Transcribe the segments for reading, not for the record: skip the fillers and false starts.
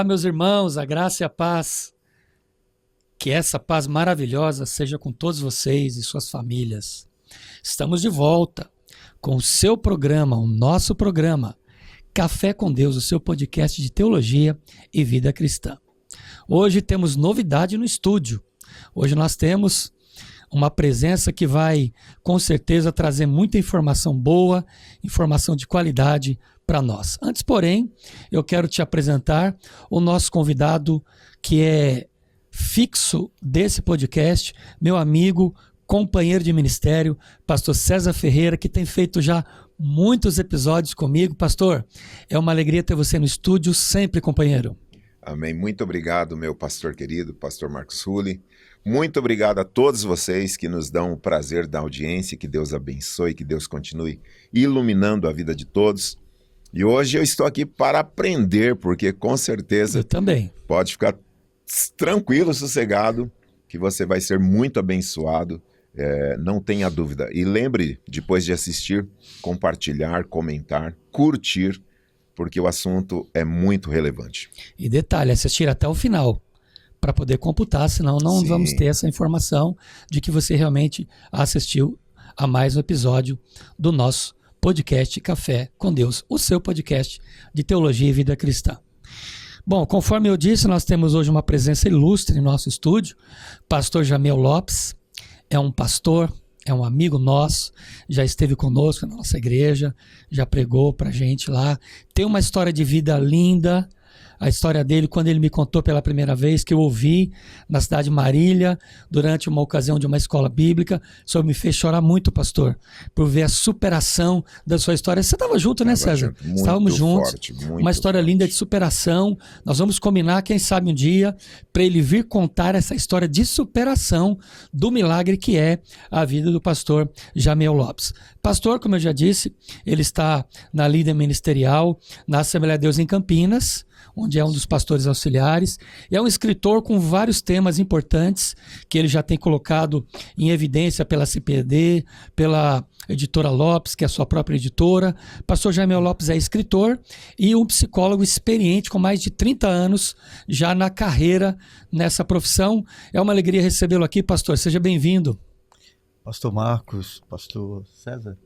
Olá, meus irmãos, a graça e a paz. Que essa paz maravilhosa seja com todos vocês e suas famílias. Estamos de volta com o seu programa, o nosso programa, Café com Deus, o seu podcast de teologia e vida cristã. Hoje temos novidade no estúdio. Hoje nós temos uma presença que vai, com certeza, trazer muita informação boa, informação de qualidade para nós. Antes, porém, eu quero te apresentar o nosso convidado que é fixo desse podcast, meu amigo, companheiro de ministério, pastor César Ferreira, que tem feito já muitos episódios comigo. Pastor, é uma alegria ter você no estúdio sempre, companheiro. Amém. Muito obrigado, meu pastor querido, pastor Marcos Sully. Muito obrigado a todos vocês que nos dão o prazer da audiência, que Deus abençoe, que Deus continue iluminando a vida de todos. E hoje eu estou aqui para aprender, porque com certeza eu também. Pode ficar tranquilo, sossegado, que você vai ser muito abençoado, não tenha dúvida. E lembre, depois de assistir, compartilhar, comentar, curtir, porque o assunto é muito relevante. E detalhe, assistir até o final, para poder computar, senão não Sim. vamos ter essa informação de que você realmente assistiu a mais um episódio do nosso podcast Café com Deus, o seu podcast de teologia e vida cristã. Bom, conforme eu disse, nós temos hoje uma presença ilustre em nosso estúdio. Pastor Jamel Lopes é um pastor, é um amigo nosso, já esteve conosco na nossa igreja, já pregou pra gente lá. Tem uma história de vida linda. A história dele, quando ele me contou pela primeira vez, que eu ouvi na cidade de Marília, durante uma ocasião de uma escola bíblica, isso me fez chorar muito, pastor, por ver a superação da sua história. Você estava junto, né, César? Estávamos juntos. Forte, uma história forte. linda de superação. Nós vamos combinar, quem sabe um dia, para ele vir contar essa história de superação do milagre que é a vida do pastor Jamel Lopes. Pastor, como eu já disse, ele está na líder ministerial, na Assembleia de Deus em Campinas, onde é um dos pastores auxiliares. É um escritor com vários temas importantes que ele já tem colocado em evidência pela CPD, pela editora Lopes, que é a sua própria editora. Pastor Jamel Lopes é escritor e um psicólogo experiente com mais de 30 anos já na carreira nessa profissão. É uma alegria recebê-lo aqui, pastor. Seja bem-vindo. Pastor Marcos, pastor César,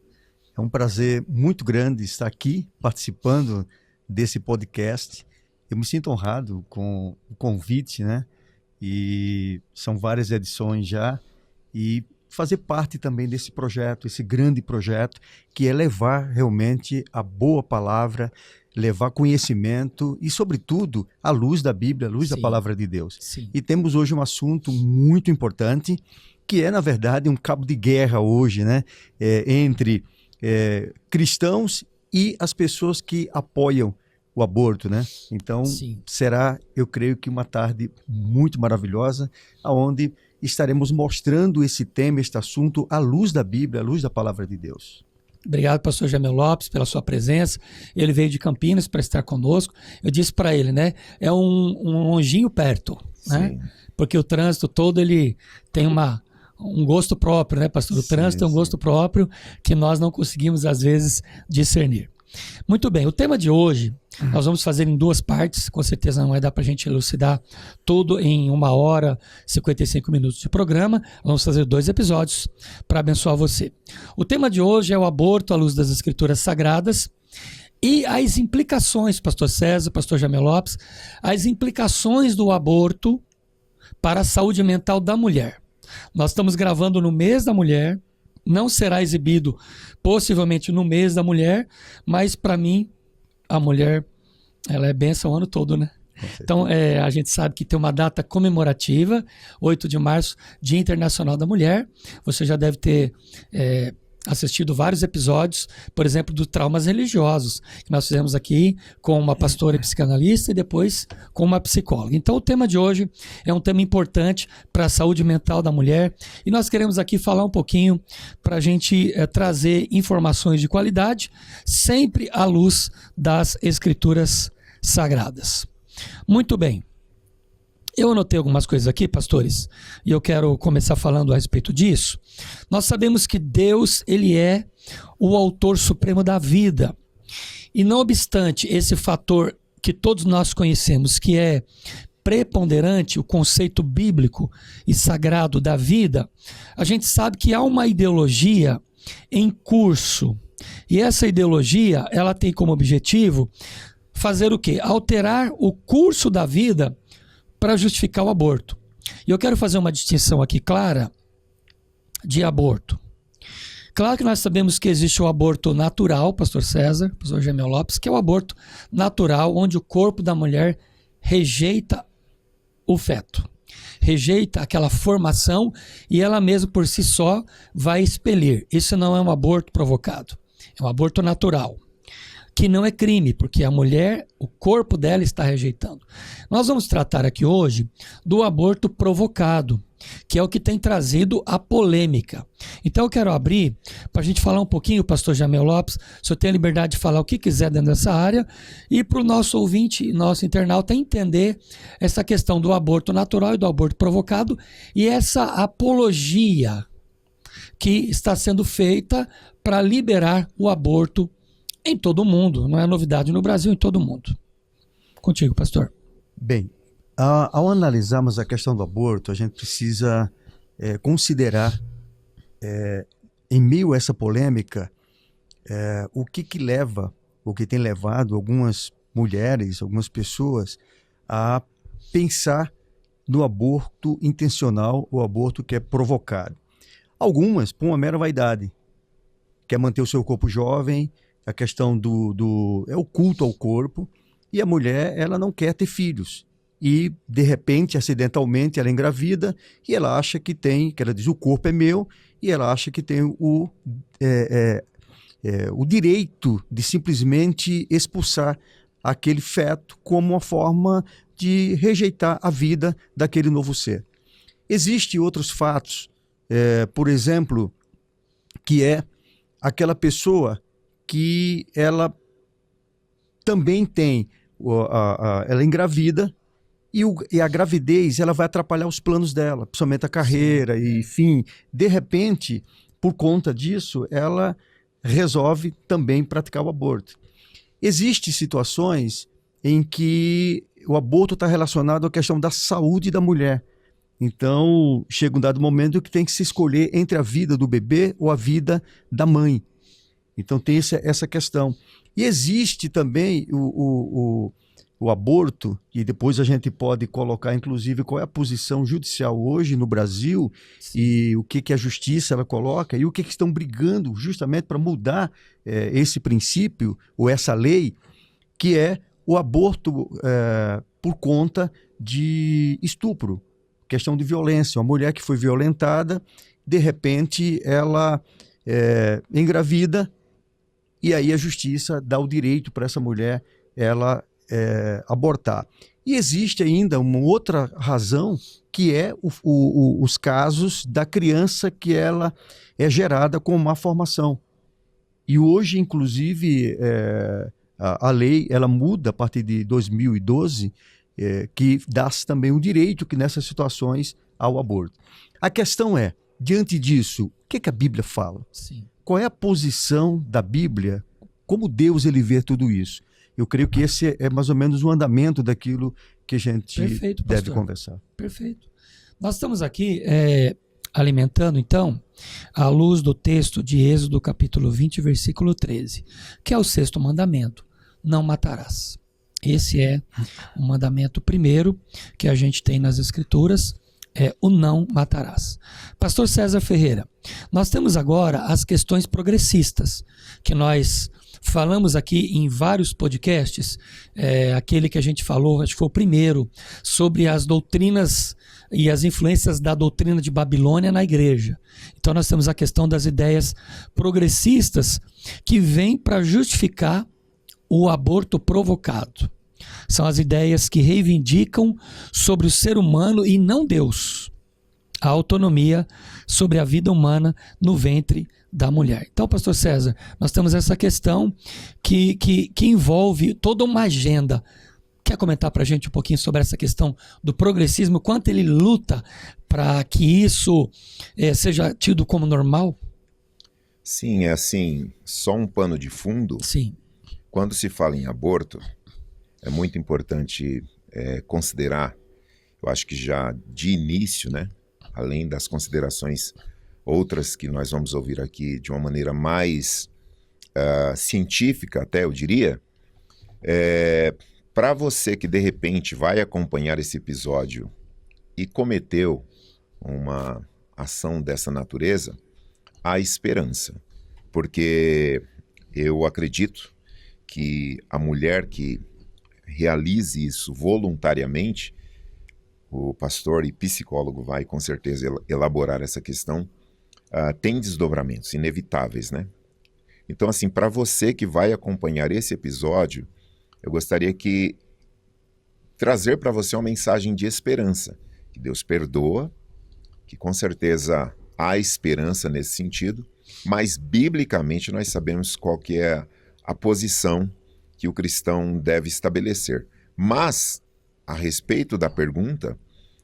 é um prazer muito grande estar aqui participando desse podcast. Eu me sinto honrado com o convite, né? E são várias edições já. E fazer parte também desse projeto, esse grande projeto, que é levar realmente a boa palavra, levar conhecimento e, sobretudo, a luz da Bíblia, a luz da palavra de Deus. Sim. E temos hoje um assunto muito importante, que é, na verdade, um cabo de guerra hoje, né? Entre cristãos e as pessoas que apoiam o aborto, né? Então, será, eu creio que uma tarde muito maravilhosa, onde estaremos mostrando esse tema, este assunto, à luz da Bíblia, à luz da palavra de Deus. Obrigado, pastor Jamel Lopes, pela sua presença. Ele veio de Campinas para estar conosco. Eu disse para ele, né? É um anjinho perto, né? Porque o trânsito todo, ele tem um gosto próprio, né, pastor? O trânsito é um gosto próprio que nós não conseguimos, às vezes, discernir. Muito bem, o tema de hoje nós vamos fazer em duas partes, com certeza não vai dar para a gente elucidar tudo em 1 hora e 55 minutos de programa. Vamos fazer 2 episódios para abençoar você. O tema de hoje é o aborto à luz das Escrituras Sagradas e as implicações, pastor César, pastor Jamel Lopes, as implicações do aborto para a saúde mental da mulher. Nós estamos gravando no mês da mulher. Não será exibido possivelmente no mês da mulher, mas para mim, a mulher, ela é bênção o ano todo, né? Então, a gente sabe que tem uma data comemorativa, 8 de março, Dia Internacional da Mulher. Você já deve ter assistido vários episódios, por exemplo, dos traumas religiosos, que nós fizemos aqui com uma pastora e psicanalista e depois com uma psicóloga. Então, o tema de hoje é um tema importante para a saúde mental da mulher e nós queremos aqui falar um pouquinho para a gente trazer informações de qualidade, sempre à luz das Escrituras Sagradas. Muito bem. Eu anotei algumas coisas aqui, pastores, e eu quero começar falando a respeito disso. Nós sabemos que Deus, ele é o autor supremo da vida. E não obstante esse fator que todos nós conhecemos, que é preponderante o conceito bíblico e sagrado da vida, a gente sabe que há uma ideologia em curso. E essa ideologia, ela tem como objetivo fazer o quê? Alterar o curso da vida para justificar o aborto. E eu quero fazer uma distinção aqui clara de aborto. Claro que nós sabemos que existe o aborto natural, pastor César, pastor Jamel Lopes, que é o aborto natural, onde o corpo da mulher rejeita o feto, rejeita aquela formação e ela mesma por si só vai expelir. Isso não é um aborto provocado, é um aborto natural, que não é crime, porque a mulher, o corpo dela está rejeitando. Nós vamos tratar aqui hoje do aborto provocado, que é o que tem trazido a polêmica. Então eu quero abrir para a gente falar um pouquinho, pastor Jamel Lopes, o senhor tem a liberdade de falar o que quiser dentro dessa área, e para o nosso ouvinte, nosso internauta entender essa questão do aborto natural e do aborto provocado, e essa apologia que está sendo feita para liberar o aborto em todo o mundo. Não é novidade no Brasil, em todo o mundo. Contigo, pastor. Bem, ao analisarmos a questão do aborto, a gente precisa considerar, em meio a essa polêmica, o que leva, o que tem levado algumas mulheres, algumas pessoas a pensar no aborto intencional, o aborto que é provocado. Algumas por uma mera vaidade, quer manter o seu corpo jovem, a questão é o culto ao corpo, e a mulher, ela não quer ter filhos. E, de repente, acidentalmente, ela engravida e ela acha que ela diz, o corpo é meu, e ela acha que tem o direito de simplesmente expulsar aquele feto como uma forma de rejeitar a vida daquele novo ser. Existem outros fatos, por exemplo, que é aquela pessoa que ela também tem, ela engravida, e a gravidez ela vai atrapalhar os planos dela, principalmente a carreira, e, enfim, de repente, por conta disso, ela resolve também praticar o aborto. Existem situações em que o aborto está relacionado à questão da saúde da mulher. Então, chega um dado momento que tem que se escolher entre a vida do bebê ou a vida da mãe. Então tem essa questão. E existe também o aborto, e depois a gente pode colocar, inclusive, qual é a posição judicial hoje no Brasil, e o que a justiça ela coloca, e o que estão brigando justamente para mudar esse princípio, ou essa lei, que é o aborto por conta de estupro, questão de violência. Uma mulher que foi violentada, de repente ela engravida, e aí a justiça dá o direito para essa mulher ela abortar. E existe ainda uma outra razão, que é os casos da criança que ela é gerada com má formação. E hoje, inclusive, a lei ela muda a partir de 2012, que dá-se também o direito que nessas situações ao aborto. A questão é, diante disso, o que a Bíblia fala? Sim. Qual é a posição da Bíblia? Como Deus ele vê tudo isso? Eu creio que esse é mais ou menos o andamento daquilo que a gente deve conversar. Perfeito. Nós estamos aqui alimentando, então, à luz do texto de Êxodo, capítulo 20, versículo 13, que é o 6º mandamento: não matarás. Esse é o mandamento primeiro que a gente tem nas Escrituras, é o não matarás. Pastor César Ferreira, nós temos agora as questões progressistas, que nós falamos aqui em vários podcasts, aquele que a gente falou, acho que foi o primeiro, sobre as doutrinas e as influências da doutrina de Babilônia na igreja. Então nós temos a questão das ideias progressistas que vêm para justificar o aborto provocado. São as ideias que reivindicam sobre o ser humano e não Deus a autonomia sobre a vida humana no ventre da mulher. Então, pastor César, nós temos essa questão que envolve toda uma agenda. Quer comentar para a gente um pouquinho sobre essa questão do progressismo, quanto ele luta para que isso seja tido como normal? Sim, é assim, só um pano de fundo. Sim. Quando se fala em aborto, é muito importante considerar, eu acho que já de início, né, além das considerações outras que nós vamos ouvir aqui de uma maneira mais científica até, eu diria, para você que de repente vai acompanhar esse episódio e cometeu uma ação dessa natureza, há esperança. Porque eu acredito que a mulher que realize isso voluntariamente, o pastor e psicólogo vai com certeza elaborar essa questão, tem desdobramentos inevitáveis, né? Então, assim, para você que vai acompanhar esse episódio, eu gostaria que trazer para você uma mensagem de esperança, que Deus perdoa, que com certeza há esperança nesse sentido, mas biblicamente nós sabemos qual que é a posição que o cristão deve estabelecer. Mas, a respeito da pergunta,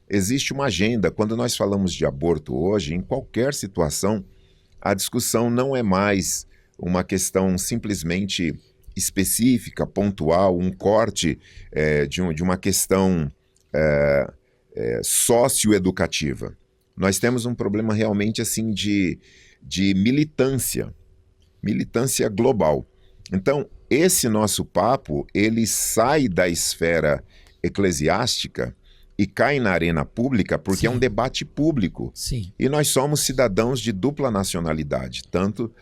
existe uma agenda. Quando nós falamos de aborto hoje, em qualquer situação, a discussão não é mais uma questão simplesmente específica, pontual, um corte de uma questão socioeducativa. Nós temos um problema realmente assim de militância global. Então, esse nosso papo, ele sai da esfera eclesiástica e cai na arena pública porque Sim. é um debate público. Sim. E nós somos cidadãos de dupla nacionalidade, tanto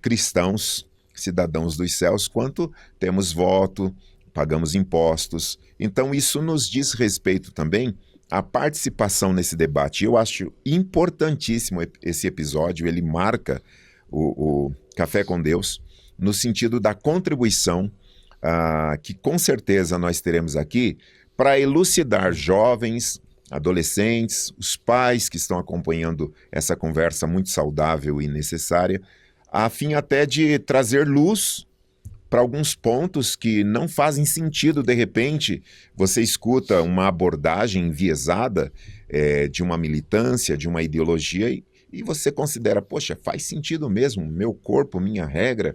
cristãos, cidadãos dos céus, quanto temos voto, pagamos impostos. Então isso nos diz respeito também à participação nesse debate. Eu acho importantíssimo esse episódio, ele marca o Café com Deus, no sentido da contribuição que com certeza nós teremos aqui para elucidar jovens, adolescentes, os pais que estão acompanhando essa conversa muito saudável e necessária, a fim até de trazer luz para alguns pontos que não fazem sentido. De repente, você escuta uma abordagem enviesada de uma militância, de uma ideologia, e você considera, poxa, faz sentido mesmo, meu corpo, minha regra,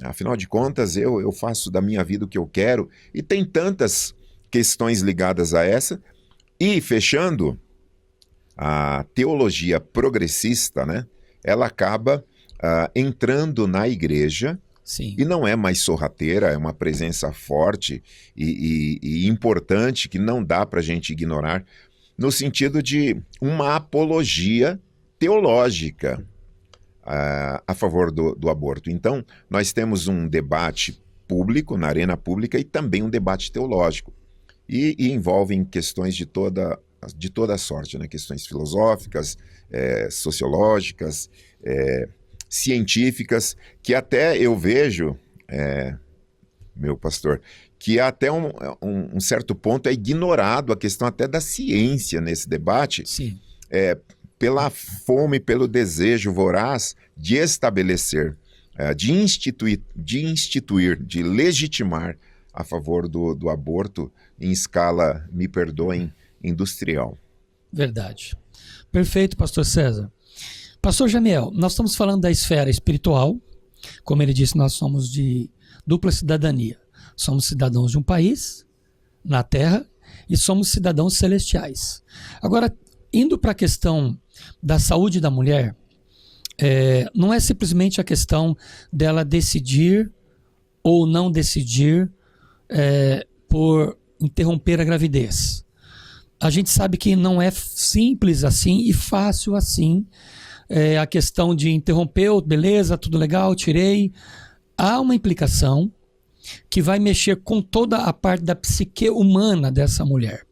afinal de contas, eu faço da minha vida o que eu quero, e tem tantas questões ligadas a essa. E, fechando, a teologia progressista, né, ela acaba entrando na igreja. Sim. E não é mais sorrateira, é uma presença forte e importante que não dá para a gente ignorar, no sentido de uma apologia teológica a favor do aborto. Então, nós temos um debate público, na arena pública, e também um debate teológico. E envolvem questões de toda a sorte, né? Questões filosóficas, sociológicas, científicas, que até eu vejo, meu pastor, que até um certo ponto é ignorado a questão até da ciência nesse debate. Sim. Pela fome, pelo desejo voraz de estabelecer, de instituir, de legitimar a favor do aborto em escala, me perdoem, industrial. Verdade. Perfeito, pastor César. Pastor Jamiel, nós estamos falando da esfera espiritual. Como ele disse, nós somos de dupla cidadania. Somos cidadãos de um país, na Terra, e somos cidadãos celestiais. Agora, indo para a questão da saúde da mulher, não é simplesmente a questão dela decidir ou não decidir por interromper a gravidez. A gente sabe que não é simples assim e fácil assim. A questão de interrompeu, beleza, tudo legal, tirei. Há uma implicação que vai mexer com toda a parte da psique humana dessa mulher.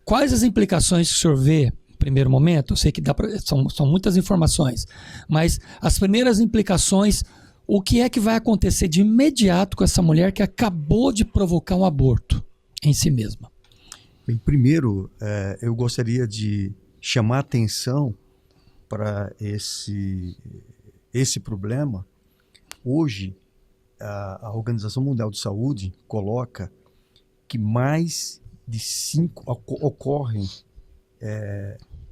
Quais as implicações que o senhor vê, no primeiro momento? Eu sei que são muitas informações, mas as primeiras implicações, o que é que vai acontecer de imediato com essa mulher que acabou de provocar um aborto em si mesma? Bem, primeiro, eu gostaria de chamar a atenção para esse problema. Hoje, a Organização Mundial de Saúde coloca que ocorrem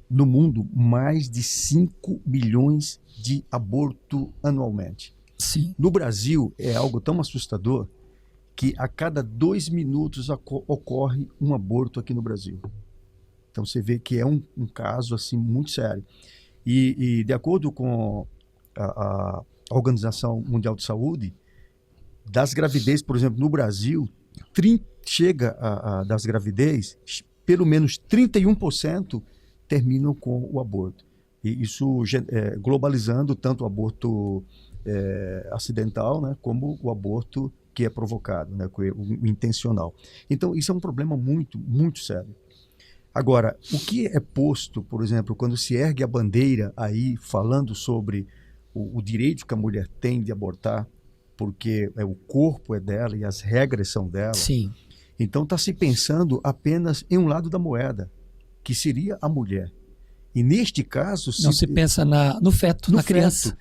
no mundo mais de 5 milhões de abortos anualmente. Sim. No Brasil, é algo tão assustador que a cada 2 minutos ocorre um aborto aqui no Brasil. Então você vê que é um caso assim muito sério. E de acordo com a Organização Mundial de Saúde, das gravidez, por exemplo, no Brasil, das gravidez, pelo menos 31% terminam com o aborto. E isso globalizando tanto o aborto acidental, né, como o aborto que é provocado, né, o intencional. Então, isso é um problema muito, muito sério. Agora, o que é posto, por exemplo, quando se ergue a bandeira aí falando sobre o direito que a mulher tem de abortar, porque o corpo é dela e as regras são dela. Sim. Então está se pensando apenas em um lado da moeda, que seria a mulher. E neste caso... Não se pensa no feto, na criança.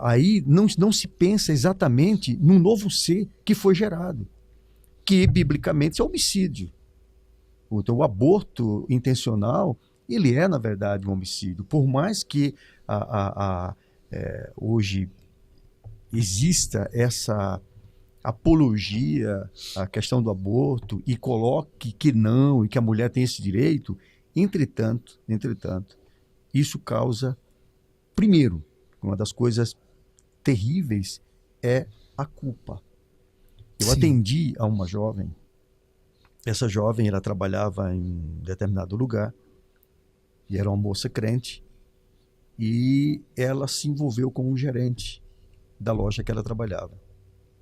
Aí não se pensa exatamente num novo ser que foi gerado, que biblicamente é homicídio. Então o aborto intencional, ele é na verdade um homicídio. Por mais que hoje exista essa apologia à questão do aborto e coloque que não, e que a mulher tem esse direito, entretanto, isso causa, primeiro, uma das coisas terríveis é a culpa. Eu Sim. atendi a uma jovem, essa jovem ela trabalhava em determinado lugar, e era uma moça crente, e ela se envolveu com um gerente da loja que ela trabalhava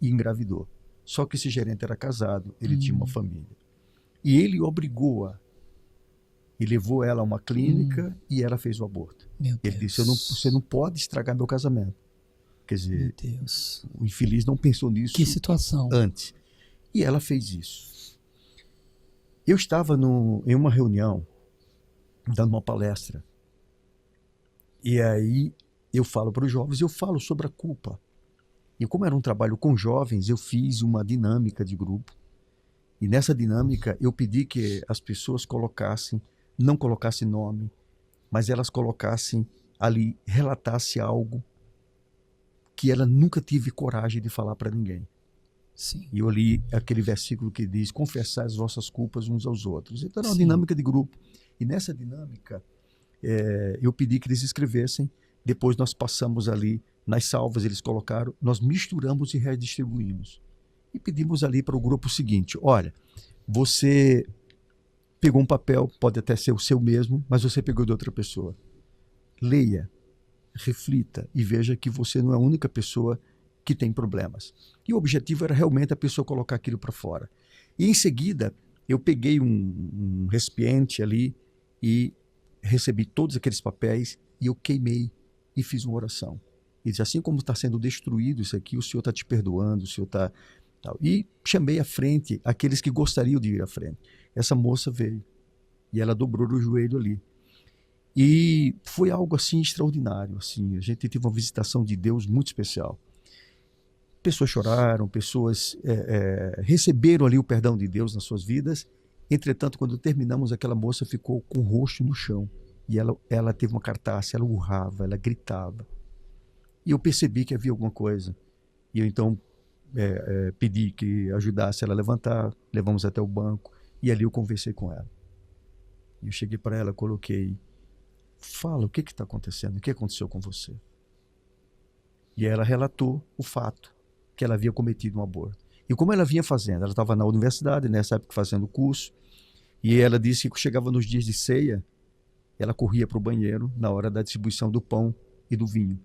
e engravidou. Só que esse gerente era casado, ele tinha uma família. E ele obrigou-a e levou ela a uma clínica e ela fez o aborto. Ele disse, você não pode estragar meu casamento. Quer dizer, o infeliz não pensou nisso. Que situação. Antes. E ela fez isso. Eu estava em uma reunião, dando uma palestra, e aí eu falo para os jovens, eu falo sobre a culpa. E como era um trabalho com jovens, eu fiz uma dinâmica de grupo. E nessa dinâmica eu pedi que as pessoas não colocassem nome, mas elas colocassem ali, relatassem algo que ela nunca teve coragem de falar para ninguém. Sim. E eu li aquele versículo que diz, confessai as vossas culpas uns aos outros. Então era uma dinâmica de grupo. E nessa dinâmica, eu pedi que eles escrevessem, depois nós passamos ali nas salvas, eles colocaram, nós misturamos e redistribuímos. E pedimos ali para o grupo o seguinte, olha, você pegou um papel, pode até ser o seu mesmo, mas você pegou de outra pessoa. Leia, reflita e veja que você não é a única pessoa que tem problemas. E o objetivo era realmente a pessoa colocar aquilo para fora. E em seguida, eu peguei um recipiente ali e recebi todos aqueles papéis e eu queimei e fiz uma oração. E disse, assim como está sendo destruído isso aqui, o Senhor está te perdoando, o Senhor está... E chamei à frente aqueles que gostariam de ir à frente. Essa moça veio e ela dobrou o joelho ali. E foi algo assim extraordinário. Assim, a gente teve uma visitação de Deus muito especial. Pessoas choraram, pessoas receberam ali o perdão de Deus nas suas vidas. Entretanto, quando terminamos, aquela moça ficou com o rosto no chão. E ela teve uma cartaça, ela urrava, ela gritava. E eu percebi que havia alguma coisa. E eu então pedi que ajudasse ela a levantar, levamos até o banco. E ali eu conversei com ela. E eu cheguei para ela, coloquei, fala, o que está acontecendo? O que aconteceu com você? E ela relatou o fato, que ela havia cometido um aborto. E como ela vinha fazendo? Ela estava na universidade, nessa época fazendo curso, e ela disse que chegava nos dias de ceia, ela corria para o banheiro na hora da distribuição do pão e do vinho.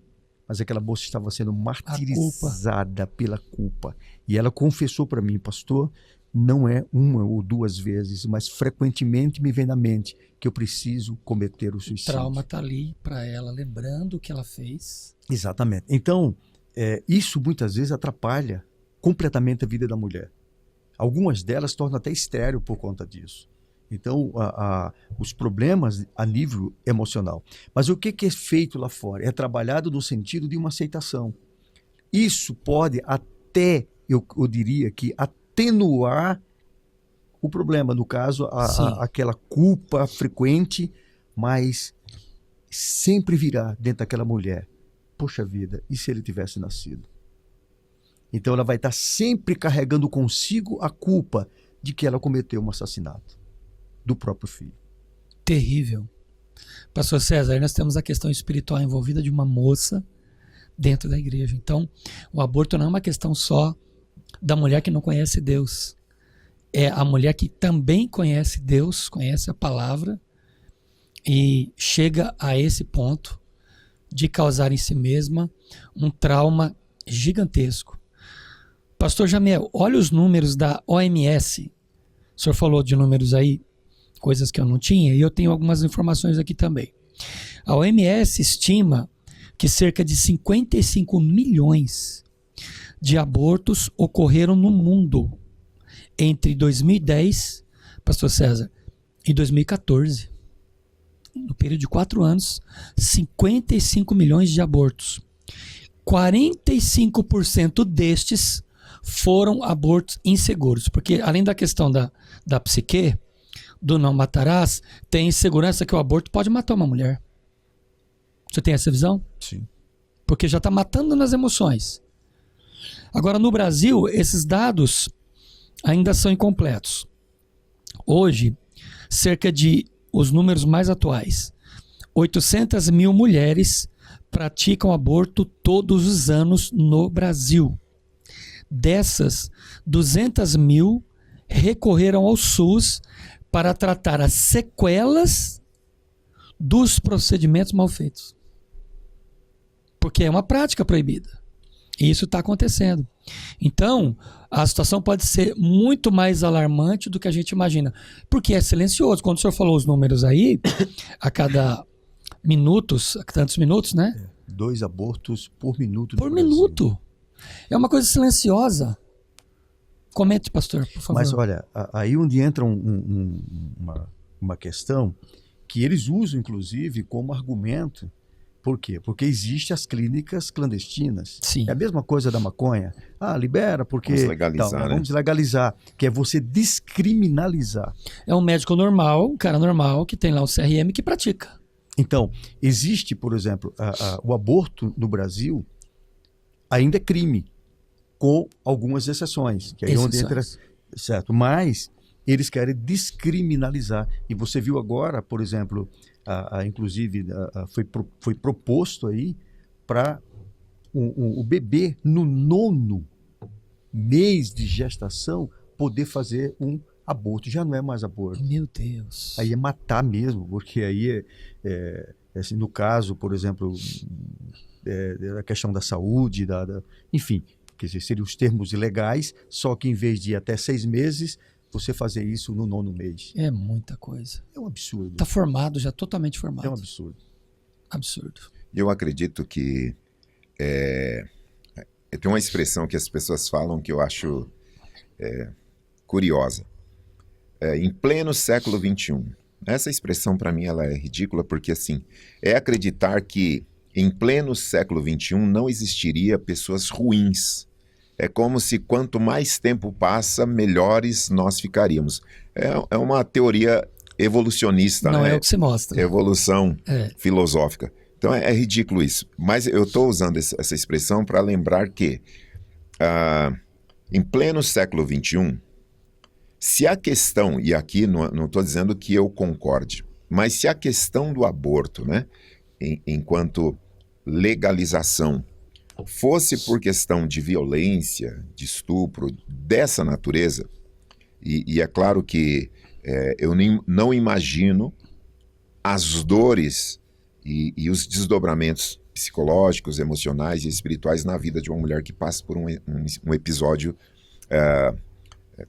Mas aquela moça estava sendo martirizada pela culpa. E ela confessou para mim, pastor, não é uma ou duas vezes, mas frequentemente me vem na mente que eu preciso cometer o suicídio. O trauma está ali para ela, lembrando o que ela fez. Exatamente. Então, isso muitas vezes atrapalha completamente a vida da mulher. Algumas delas tornam até estéril por conta disso. Então, os problemas a nível emocional. Mas o que é feito lá fora? É trabalhado no sentido de uma aceitação. Isso pode até, eu diria que atenuar o problema, no caso, aquela culpa frequente, mas sempre virá dentro daquela mulher. Poxa vida, e se ele tivesse nascido? Então ela vai estar sempre carregando consigo a culpa de que ela cometeu um assassinato do próprio filho. Terrível. Pastor César, aí nós temos a questão espiritual envolvida de uma moça dentro da igreja. Então, o aborto não é uma questão só da mulher que não conhece Deus. É a mulher que também conhece Deus, conhece a palavra e chega a esse ponto de causar em si mesma um trauma gigantesco. Pastor Jamel, olha os números da OMS. O senhor falou de números aí, coisas que eu não tinha, e eu tenho algumas informações aqui também. A OMS estima que cerca de 55 milhões de abortos ocorreram no mundo entre 2010, Pastor César, e 2014. No período de 4 anos, 55 milhões de abortos. 45% destes foram abortos inseguros, porque além da questão da psique, do não matarás, tem insegurança que o aborto pode matar uma mulher. Você tem essa visão? Sim. Porque já está matando nas emoções. Agora, no Brasil, esses dados ainda são incompletos. Hoje, cerca de, os números mais atuais, 800 mil mulheres praticam aborto todos os anos no Brasil. Dessas, 200 mil recorreram ao SUS para tratar as sequelas dos procedimentos mal feitos. Porque é uma prática proibida. E isso está acontecendo. Então, a situação pode ser muito mais alarmante do que a gente imagina. Porque é silencioso. Quando o senhor falou os números aí, a cada minutos, a tantos minutos, né? 2 abortos por minuto. Por minuto. É uma coisa silenciosa. Comente, pastor, por favor. Mas olha, aí onde entra uma questão que eles usam, inclusive, como argumento. Por quê? Porque existem as clínicas clandestinas. Sim. É a mesma coisa da maconha. Ah, libera porque... Vamos legalizar, então, né? Vamos legalizar, que é você descriminalizar. É um médico normal, um cara normal, que tem lá o CRM que pratica. Então, existe, por exemplo, o aborto no Brasil ainda é crime, com algumas exceções. Que aí é onde entra, certo? Mas eles querem descriminalizar. E você viu agora, por exemplo, inclusive foi proposto aí para o bebê no 9º mês de gestação poder fazer um aborto. Já não é mais aborto. Meu Deus. Aí é matar mesmo, porque aí assim, no caso, por exemplo, a questão da saúde, enfim, quer dizer, seriam os termos legais, só que em vez de ir até 6 meses, você fazer isso no 9º mês. É muita coisa. É um absurdo. Está formado, já totalmente formado. É um absurdo. Absurdo. Eu acredito que tem uma expressão que as pessoas falam que eu acho curiosa. Em pleno século XXI. Essa expressão, para mim, ela é ridícula porque, assim, é acreditar que em pleno século XXI não existiria pessoas ruins. É como se quanto mais tempo passa, melhores nós ficaríamos. É uma teoria evolucionista, não né? é o que se mostra. Evolução filosófica. Então é ridículo isso. Mas eu estou usando essa expressão para lembrar que em pleno século XXI, se a questão, e aqui não estou dizendo que eu concorde, mas se a questão do aborto, né, enquanto legalização, fosse por questão de violência, de estupro, dessa natureza, e é claro que eu não imagino as dores e os desdobramentos psicológicos, emocionais e espirituais na vida de uma mulher que passa por um episódio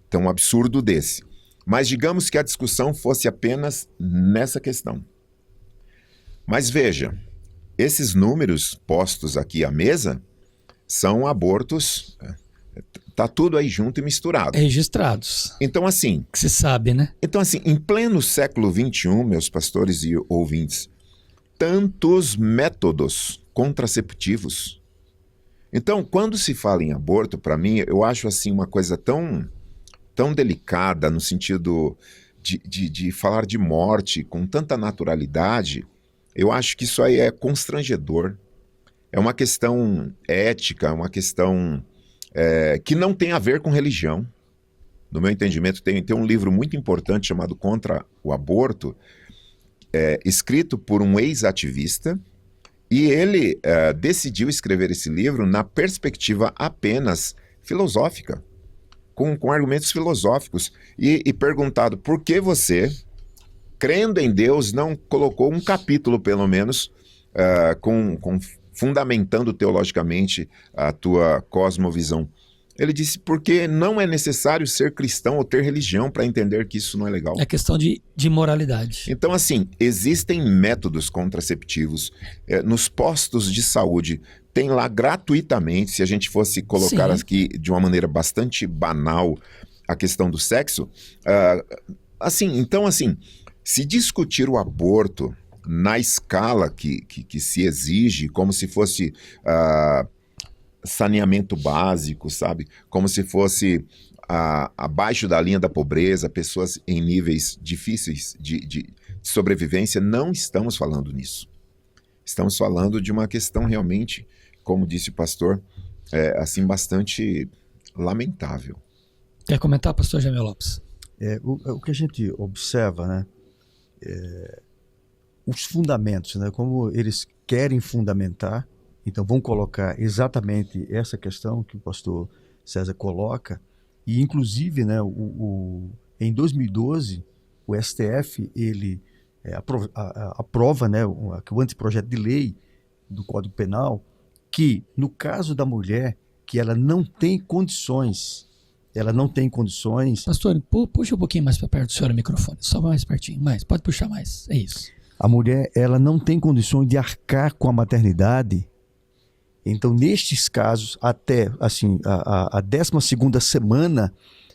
tão absurdo desse. Mas digamos que a discussão fosse apenas nessa questão. Mas veja, esses números postos aqui à mesa são abortos, tá tudo aí junto e misturado. Registrados. Então assim... Que se sabe, né? Então assim, em pleno século XXI, meus pastores e ouvintes, tantos métodos contraceptivos. Então, quando se fala em aborto, para mim, eu acho assim uma coisa tão delicada no sentido de falar de morte com tanta naturalidade. Eu acho que isso aí é constrangedor. É uma questão ética, é uma questão que não tem a ver com religião. No meu entendimento, tem um livro muito importante chamado Contra o Aborto, escrito por um ex-ativista, e ele decidiu escrever esse livro na perspectiva apenas filosófica, com argumentos filosóficos, e perguntado por que você, crendo em Deus, não colocou um capítulo, pelo menos, fundamentando teologicamente a tua cosmovisão. Ele disse, porque não é necessário ser cristão ou ter religião para entender que isso não é legal. É questão de moralidade. Então, assim, existem métodos contraceptivos nos postos de saúde. Tem lá gratuitamente, se a gente fosse colocar aqui de uma maneira bastante banal a questão do sexo. Então, se discutir o aborto na escala que se exige, como se fosse saneamento básico, sabe? Como se fosse abaixo da linha da pobreza, pessoas em níveis difíceis de sobrevivência, não estamos falando nisso. Estamos falando de uma questão realmente, como disse o pastor, bastante lamentável. Quer comentar, pastor Jamel Lopes? O que a gente observa, né? Os fundamentos, né? Como eles querem fundamentar. Então, vão colocar exatamente essa questão que o pastor César coloca. E, inclusive, né, em 2012, o STF ele, aprova, né, o anteprojeto de lei do Código Penal, que, no caso da mulher, que ela não tem condições. Pastor, puxa um pouquinho mais para perto do senhor o microfone. Só mais pertinho. Pode puxar mais. É isso. A mulher, ela não tem condições de arcar com a maternidade. Então, nestes casos, até assim, a 12ª semana,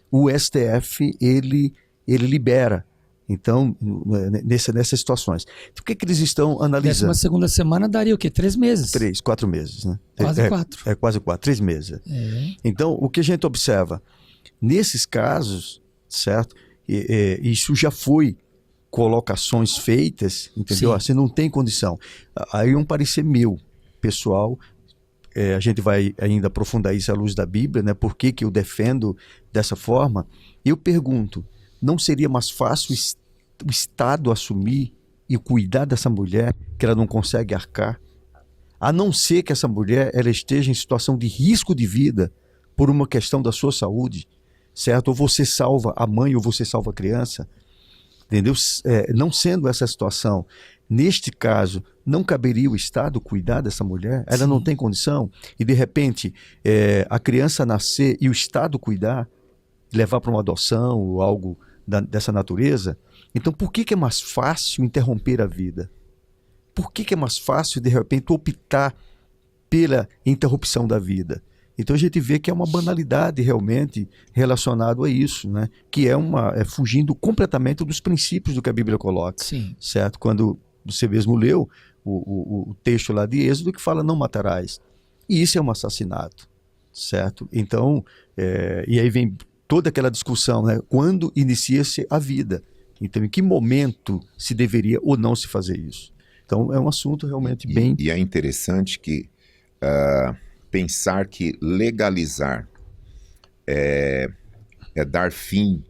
o STF ele libera. Então, nessas situações. Então, o que eles estão analisando? 12ª semana daria o quê? 3 meses? 4 meses, né? Quase 4. Quase 4, 3 meses. Então, o que a gente observa? Nesses casos, certo? Isso já foi colocações feitas, entendeu? Você não tem condição. Aí um parecer meu, pessoal. A gente vai ainda aprofundar isso à luz da Bíblia, né? Por que eu defendo dessa forma? Eu pergunto, não seria mais fácil o Estado assumir e cuidar dessa mulher que ela não consegue arcar? A não ser que essa mulher ela esteja em situação de risco de vida por uma questão da sua saúde, certo? Ou você salva a mãe ou você salva a criança, entendeu? Não sendo essa situação, neste caso, não caberia o Estado cuidar dessa mulher? Ela não tem condição? E, de repente, a criança nascer e o Estado cuidar, levar para uma adoção ou algo dessa natureza? Então, por que é mais fácil interromper a vida? Por que é mais fácil, de repente, optar pela interrupção da vida? Então, a gente vê que é uma banalidade realmente relacionado a isso, né? Que é fugindo completamente dos princípios do que a Bíblia coloca. Certo? Quando você mesmo leu o texto lá de Êxodo que fala não matarás. E isso é um assassinato, certo? Então, e aí vem toda aquela discussão, né? Quando inicia-se a vida? Então, em que momento se deveria ou não se fazer isso? Então, é um assunto realmente bem... E é interessante que pensar que legalizar é dar fim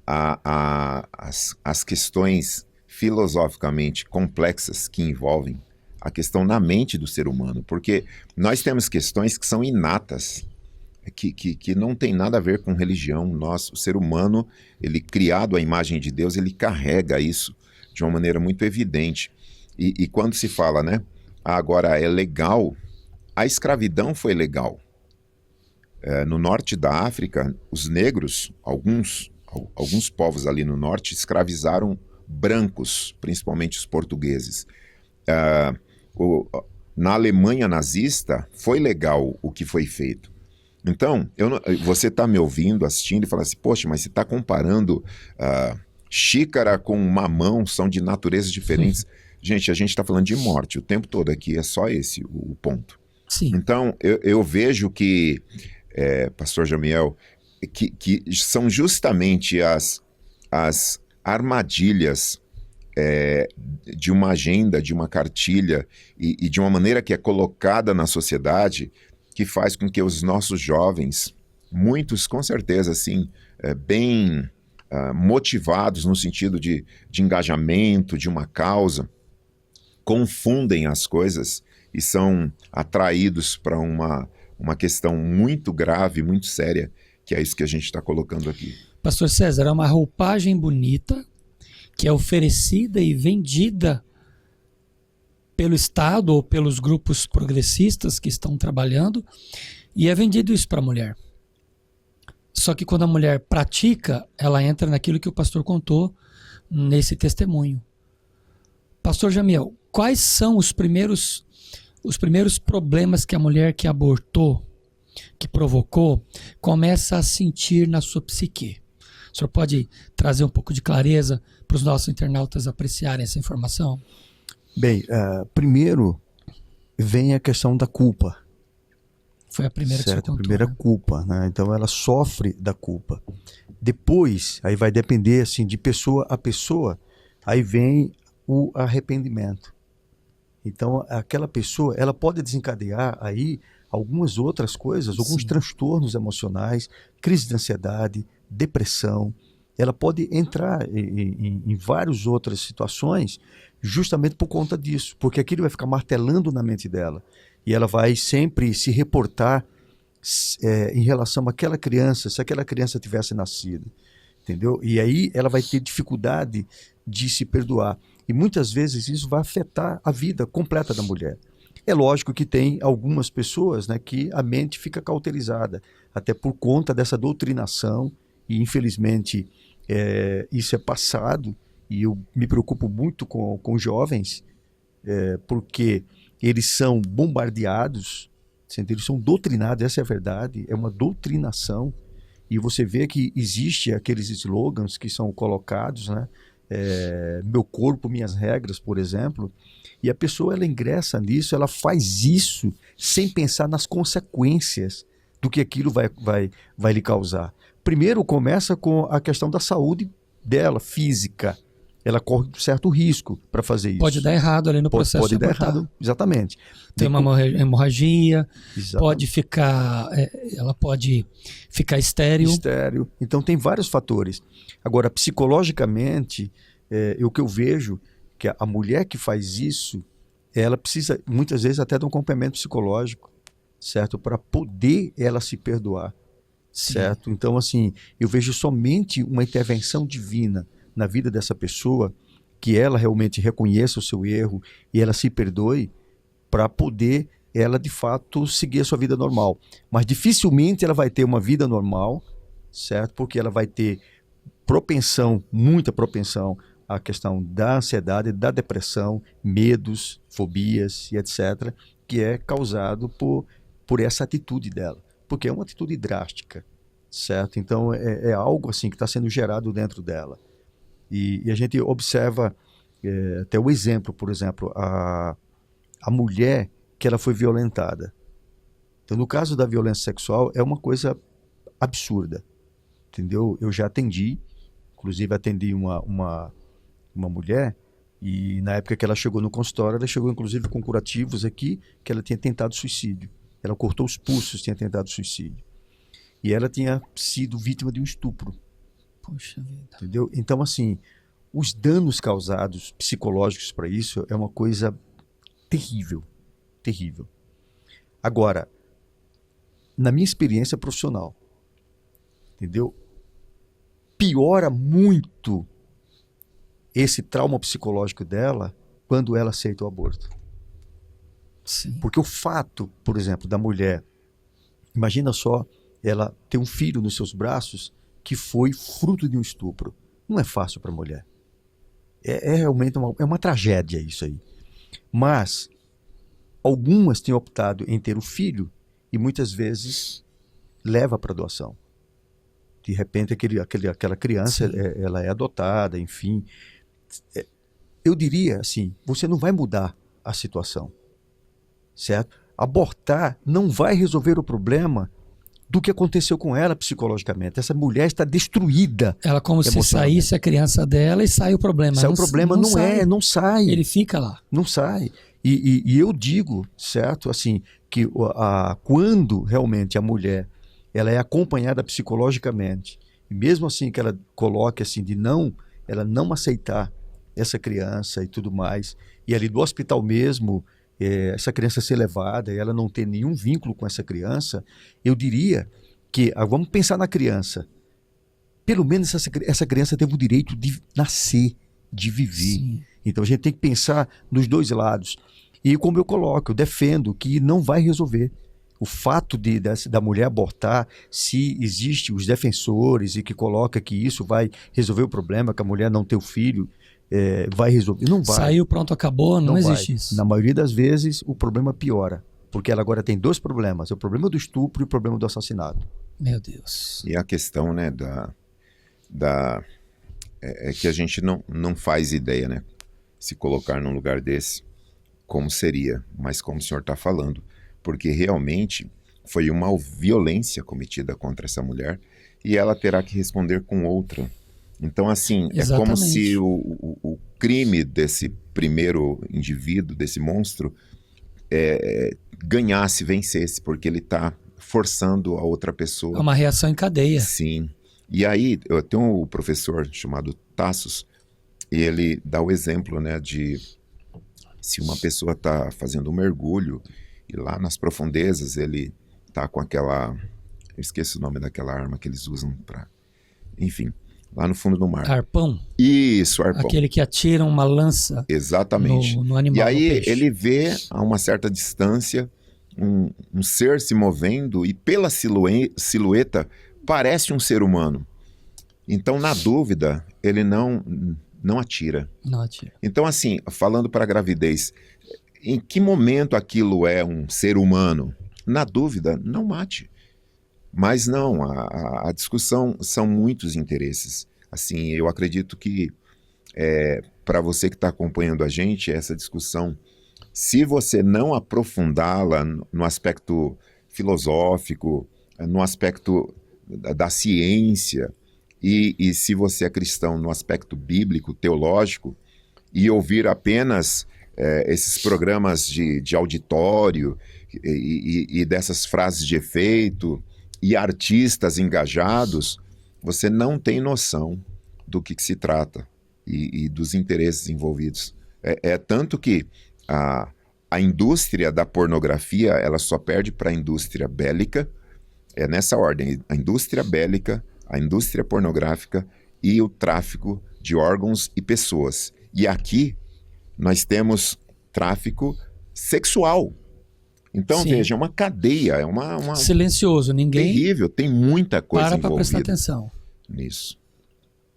às questões filosoficamente complexas que envolvem a questão na mente do ser humano, porque nós temos questões que são inatas, que não tem nada a ver com religião. O ser humano, ele criado à imagem de Deus, ele carrega isso de uma maneira muito evidente. E quando se fala, né, agora é legal, a escravidão foi legal. No norte da África, os negros, alguns povos ali no norte, escravizaram brancos, principalmente os portugueses. Na Alemanha nazista, foi legal o que foi feito. Então, você está me ouvindo, assistindo e fala assim, poxa, mas você está comparando xícara com mamão, são de naturezas diferentes. Gente, a gente está falando de morte o tempo todo aqui, é só esse o ponto. Então, eu vejo que, pastor Jamiel, que são justamente as armadilhas de uma agenda, de uma cartilha e de uma maneira que é colocada na sociedade, que faz com que os nossos jovens, muitos com certeza assim, bem motivados no sentido de engajamento, de uma causa, confundem as coisas e são atraídos para uma questão muito grave, muito séria, que é isso que a gente está colocando aqui. Pastor César, é uma roupagem bonita que é oferecida e vendida pelo Estado ou pelos grupos progressistas que estão trabalhando, e é vendido isso para a mulher. Só que quando a mulher pratica, ela entra naquilo que o pastor contou nesse testemunho. Pastor Jamiel, quais são os primeiros problemas que a mulher que abortou, que provocou, começa a sentir na sua psique? O senhor pode trazer um pouco de clareza para os nossos internautas apreciarem essa informação? Bem, primeiro vem a questão da culpa. Foi a primeira que você contou. A primeira culpa, né? Então ela sofre da culpa. Depois, aí vai depender assim, de pessoa a pessoa, aí vem o arrependimento. Então aquela pessoa, ela pode desencadear aí algumas outras coisas, alguns transtornos emocionais, crise de ansiedade, depressão. Ela pode entrar em várias outras situações justamente por conta disso, porque aquilo vai ficar martelando na mente dela. E ela vai sempre se reportar em relação àquela criança, se aquela criança tivesse nascido, entendeu? E aí ela vai ter dificuldade de se perdoar. E muitas vezes isso vai afetar a vida completa da mulher. É lógico que tem algumas pessoas, né, que a mente fica cauterizada, até por conta dessa doutrinação, e infelizmente isso é passado, e eu me preocupo muito com jovens, porque eles são bombardeados, eles são doutrinados, essa é a verdade, é uma doutrinação, e você vê que existe aqueles slogans que são colocados, né? Meu corpo, minhas regras, por exemplo, e a pessoa ela ingressa nisso, ela faz isso sem pensar nas consequências do que aquilo vai lhe causar. Primeiro começa com a questão da saúde dela, física. Ela corre um certo risco para fazer isso. Pode dar errado ali no processo. Pode dar errado, exatamente. Tem uma hemorragia, exatamente. Ela pode ficar estéril. Então tem vários fatores. Agora, psicologicamente, o que eu vejo que a mulher que faz isso, ela precisa muitas vezes até de um acompanhamento psicológico, certo? Para poder ela se perdoar, certo? Sim. Então, assim, eu vejo somente uma intervenção divina na vida dessa pessoa, que ela realmente reconheça o seu erro e ela se perdoe, para poder ela de fato seguir a sua vida normal. Mas dificilmente ela vai ter uma vida normal, certo? Porque ela vai ter muita propensão à questão da ansiedade, da depressão, medos, fobias e etc., que é causado por essa atitude dela, porque é uma atitude drástica, certo? Então é algo assim que está sendo gerado dentro dela. E a gente observa até o exemplo, por exemplo, a mulher que ela foi violentada. Então, no caso da violência sexual, é uma coisa absurda, entendeu? Eu já atendi, inclusive atendi uma mulher, e na época que ela chegou no consultório, ela chegou inclusive com curativos aqui, que ela tinha tentado suicídio. Ela cortou os pulsos, tinha tentado suicídio. E ela tinha sido vítima de um estupro. Poxa vida. Entendeu? Então, assim, os danos causados psicológicos para isso é uma coisa terrível, terrível. Agora, na minha experiência profissional, entendeu? Piora muito esse trauma psicológico dela quando ela aceita o aborto. Sim. Porque o fato, por exemplo, da mulher, imagina só, ela ter um filho nos seus braços que foi fruto de um estupro. Não é fácil para a mulher. É realmente uma tragédia isso aí. Mas algumas têm optado em ter o filho e muitas vezes leva para doação. De repente aquela criança ela é adotada, enfim. Eu diria assim, você não vai mudar a situação, certo? Abortar não vai resolver o problema do que aconteceu com ela psicologicamente. Essa mulher está destruída. Ela como se saísse a criança dela e sai o problema. Sai o problema, não sai. Ele fica lá. Não sai. E eu digo, certo, assim, que quando realmente a mulher ela é acompanhada psicologicamente, e mesmo assim que ela coloque assim ela não aceitar essa criança e tudo mais, e ali do hospital mesmo, essa criança ser levada e ela não ter nenhum vínculo com essa criança, eu diria que, vamos pensar na criança, pelo menos essa criança teve o direito de nascer, de viver. Sim. Então a gente tem que pensar nos dois lados. E como eu coloco, eu defendo que não vai resolver. O fato da mulher abortar, se existem os defensores e que coloca que isso vai resolver o problema, que a mulher não ter o filho, vai resolver. Não vai. Saiu, pronto, acabou, não existe vai. isso. Na maioria das vezes, o problema piora. Porque ela agora tem dois problemas. O problema do estupro e o problema do assassinato. Meu Deus. E a questão, né, é que a gente não faz ideia, né? Se colocar num lugar desse, como seria. Mas como o senhor está falando, porque realmente foi uma violência cometida contra essa mulher e ela terá que responder com outra. Então, assim, Exatamente. É como se o crime desse primeiro indivíduo, desse monstro, ganhasse, vencesse, porque ele está forçando a outra pessoa. É uma reação em cadeia. Sim. E aí, eu tenho um professor chamado Tassos, e ele dá o exemplo, né, de se uma pessoa está fazendo um mergulho e lá nas profundezas ele está com aquela... Eu esqueço o nome daquela arma que eles usam para... Enfim, lá no fundo do mar. Arpão? Isso, arpão. Aquele que atira uma lança. Exatamente. No animal. E aí no peixe. ele vê a uma certa distância um ser se movendo e pela silhueta parece um ser humano. Então, na dúvida, ele não atira. Não atira. Então, assim, falando para a gravidez, em que momento aquilo é um ser humano? Na dúvida, não mate. Mas não, a discussão são muitos interesses. Assim, eu acredito que para você que está acompanhando a gente, essa discussão, se você não aprofundá-la no aspecto filosófico, no aspecto da ciência, e se você é cristão no aspecto bíblico, teológico, e ouvir apenas esses programas de auditório e dessas frases de efeito e artistas engajados, você não tem noção do que se trata e dos interesses envolvidos. Tanto que a indústria da pornografia, ela só perde para a indústria bélica, nessa ordem, a indústria bélica, a indústria pornográfica e o tráfico de órgãos e pessoas. E aqui nós temos tráfico sexual. Então, Sim. veja, é uma cadeia, é uma silencioso, ninguém terrível, tem muita coisa para prestar envolvida atenção. nisso.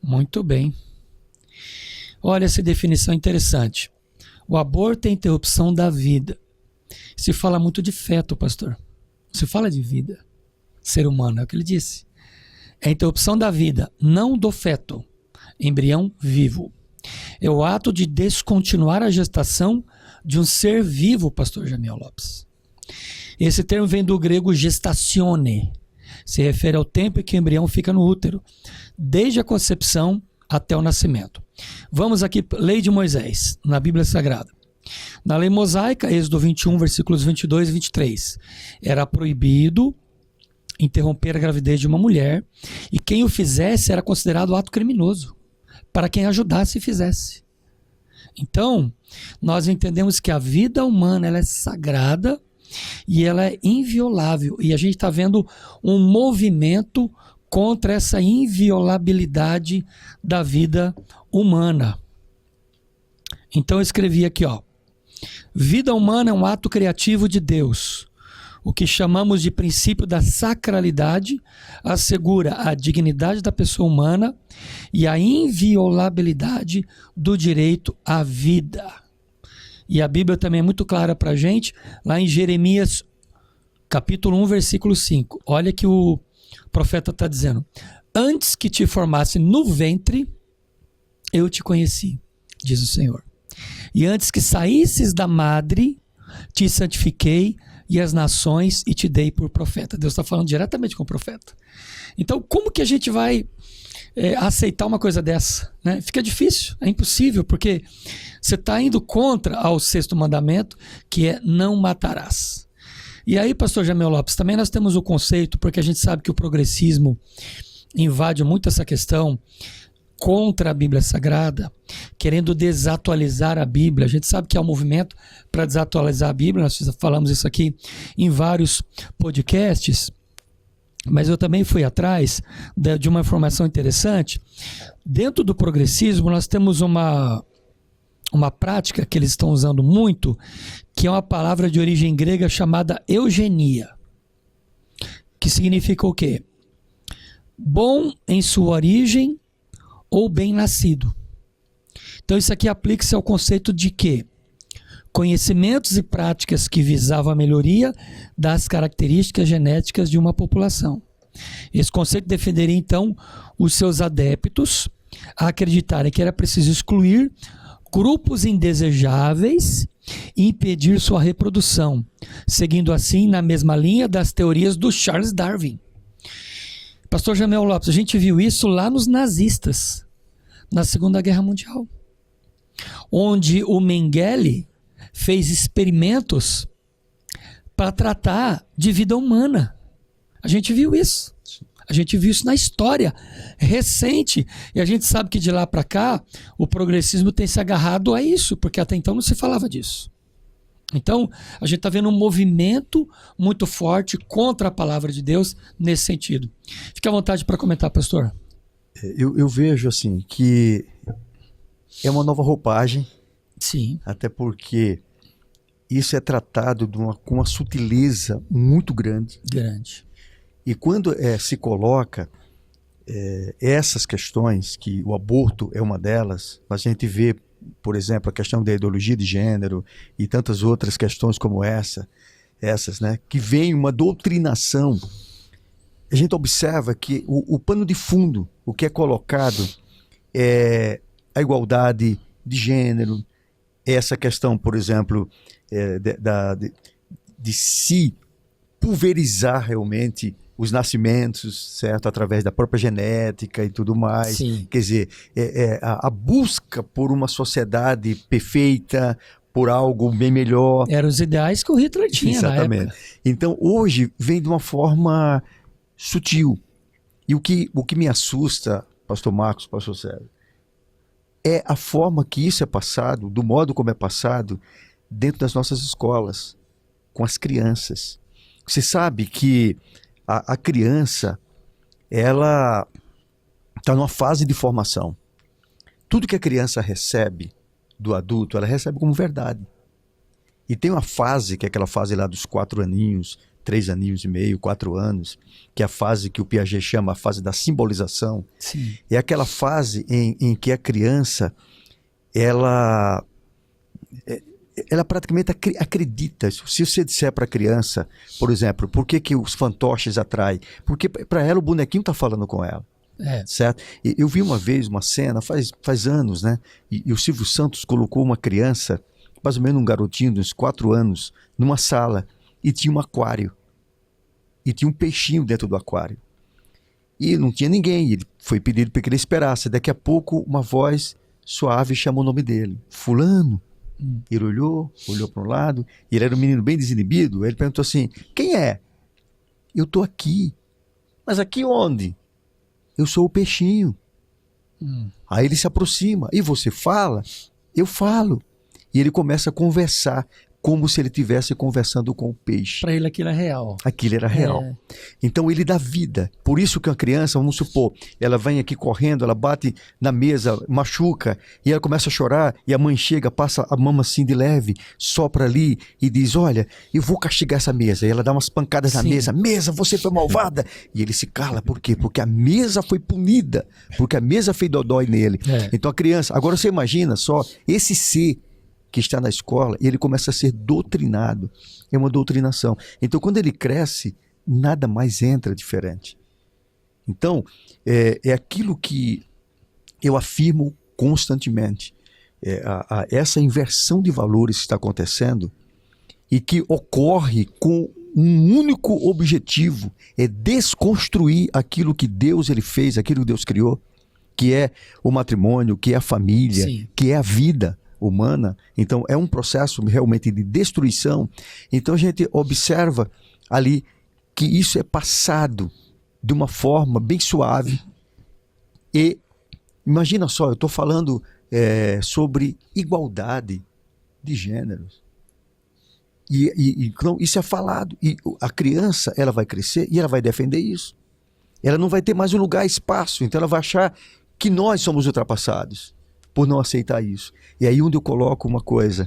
Muito bem. Olha essa definição interessante. O aborto é a interrupção da vida. Se fala muito de feto, pastor. Se fala de vida. Ser humano, é o que ele disse. É a interrupção da vida, não do feto. Embrião vivo. É o ato de descontinuar a gestação de um ser vivo, pastor Jamiel Lopes. Esse termo vem do grego gestatione. Se refere ao tempo em que o embrião fica no útero, desde a concepção até o nascimento. Vamos aqui, lei de Moisés, na Bíblia Sagrada. Na lei mosaica, Êxodo 21, versículos 22 e 23, era proibido interromper a gravidez de uma mulher, e quem o fizesse era considerado ato criminoso, para quem ajudasse e fizesse. Então, nós entendemos que a vida humana ela é sagrada e ela é inviolável, e a gente está vendo um movimento contra essa inviolabilidade da vida humana. Então eu escrevi aqui, vida humana é um ato criativo de Deus. O que chamamos de princípio da sacralidade assegura a dignidade da pessoa humana e a inviolabilidade do direito à vida. E a Bíblia também é muito clara para a gente, lá em Jeremias, capítulo 1, versículo 5. Olha que o profeta está dizendo: antes que te formasse no ventre, eu te conheci, diz o Senhor. E antes que saísses da madre, te santifiquei e as nações e te dei por profeta. Deus está falando diretamente com o profeta. Então, como que a gente vai aceitar uma coisa dessa, né? Fica difícil, é impossível, porque você está indo contra ao 6º mandamento, que é não matarás. E aí, pastor Jamel Lopes, também nós temos o conceito, porque a gente sabe que o progressismo invade muito essa questão contra a Bíblia Sagrada, querendo desatualizar a Bíblia. A gente sabe que há um movimento para desatualizar a Bíblia, nós falamos isso aqui em vários podcasts, mas eu também fui atrás de uma informação interessante. Dentro do progressismo, nós temos uma prática que eles estão usando muito, que é uma palavra de origem grega chamada eugenia, que significa o quê? Bom em sua origem ou bem-nascido. Então isso aqui aplica-se ao conceito de que conhecimentos e práticas que visavam a melhoria das características genéticas de uma população. Esse conceito defenderia então os seus adeptos a acreditarem que era preciso excluir grupos indesejáveis e impedir sua reprodução, seguindo assim na mesma linha das teorias do Charles Darwin. Pastor Jamel Lopes, a gente viu isso lá nos nazistas, na Segunda Guerra Mundial, onde o Mengele fez experimentos para tratar de vida humana. A gente viu isso. A gente viu isso na história recente. E a gente sabe que de lá para cá, o progressismo tem se agarrado a isso, porque até então não se falava disso. Então, a gente está vendo um movimento muito forte contra a palavra de Deus nesse sentido. Fique à vontade para comentar, pastor. Eu vejo assim que é uma nova roupagem. Sim. Até porque isso é tratado com uma sutileza muito grande. Grande. E quando se coloca essas questões, que o aborto é uma delas, a gente vê, por exemplo, a questão da ideologia de gênero e tantas outras questões como essas, né, que vem uma doutrinação. A gente observa que o pano de fundo, o que é colocado é a igualdade de gênero, essa questão, por exemplo, de se pulverizar realmente os nascimentos, certo? Através da própria genética e tudo mais. Sim. Quer dizer, a busca por uma sociedade perfeita, por algo bem melhor. Eram os ideais que o Hitler tinha. Exatamente. Na época. Então, hoje, vem de uma forma sutil. E o que me assusta, pastor Marcos, pastor Sérgio, é a forma que isso é passado, do modo como é passado, dentro das nossas escolas, com as crianças. Você sabe que a criança, ela está numa fase de formação. Tudo que a criança recebe do adulto, ela recebe como verdade. E tem uma fase, que é aquela fase lá dos 4 aninhos, 3 aninhos e meio, 4 anos, que é a fase que o Piaget chama a fase da simbolização. Sim. É aquela fase em que a criança, ela praticamente acredita. Se você disser para a criança, por exemplo, por que os fantoches atraem? Porque para ela o bonequinho está falando com ela. Certo? Eu vi uma vez uma cena, faz anos, né? E o Silvio Santos colocou uma criança, mais ou menos um garotinho de uns 4 anos, numa sala e tinha um aquário. E tinha um peixinho dentro do aquário. E não tinha ninguém. Ele foi pedido para que ele esperasse. Daqui a pouco, uma voz suave chamou o nome dele. Fulano. Ele olhou para um lado, e ele era um menino bem desinibido. Ele perguntou assim: quem é? Eu estou aqui. Mas aqui onde? Eu sou o peixinho. Aí ele se aproxima. E você fala? Eu falo. E ele começa a conversar, como se ele estivesse conversando com o peixe. Para ele aquilo é real. Aquilo era real. Então ele dá vida. Por isso que uma criança, vamos supor, ela vem aqui correndo, ela bate na mesa, machuca, e ela começa a chorar, e a mãe chega, passa a mão assim de leve, sopra ali e diz: olha, eu vou castigar essa mesa. E ela dá umas pancadas na mesa. Mesa, você foi malvada. E ele se cala. Por quê? Porque a mesa foi punida. Porque a mesa fez dodói nele. Então a criança, agora você imagina só, esse ser que está na escola, e ele começa a ser doutrinado. É uma doutrinação. Então, quando ele cresce, nada mais entra diferente. Então, é aquilo que eu afirmo constantemente. Essa inversão de valores que está acontecendo e que ocorre com um único objetivo, é desconstruir aquilo que Deus ele fez, aquilo que Deus criou. que é o matrimônio, que é a família, Sim. que é a vida humana. Então é um processo realmente de destruição. Então a gente observa ali que isso é passado de uma forma bem suave. E imagina só, eu estou falando sobre igualdade de gêneros. Então, isso é falado. E a criança, ela vai crescer e ela vai defender isso. Ela não vai ter mais um lugar, espaço. Então ela vai achar que nós somos ultrapassados por não aceitar isso. E aí onde eu coloco uma coisa,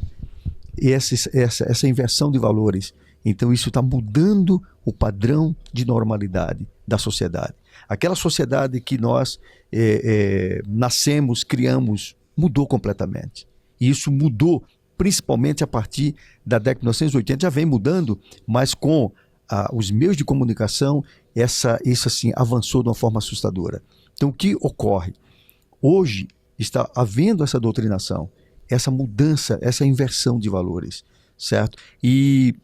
essa inversão de valores. Então isso está mudando o padrão de normalidade da sociedade. Aquela sociedade que nós nascemos, criamos, mudou completamente. E isso mudou principalmente a partir da década de 1980, já vem mudando, mas com os meios de comunicação, isso assim avançou de uma forma assustadora. Então o que ocorre? Hoje está havendo essa doutrinação, essa mudança, essa inversão de valores, certo? E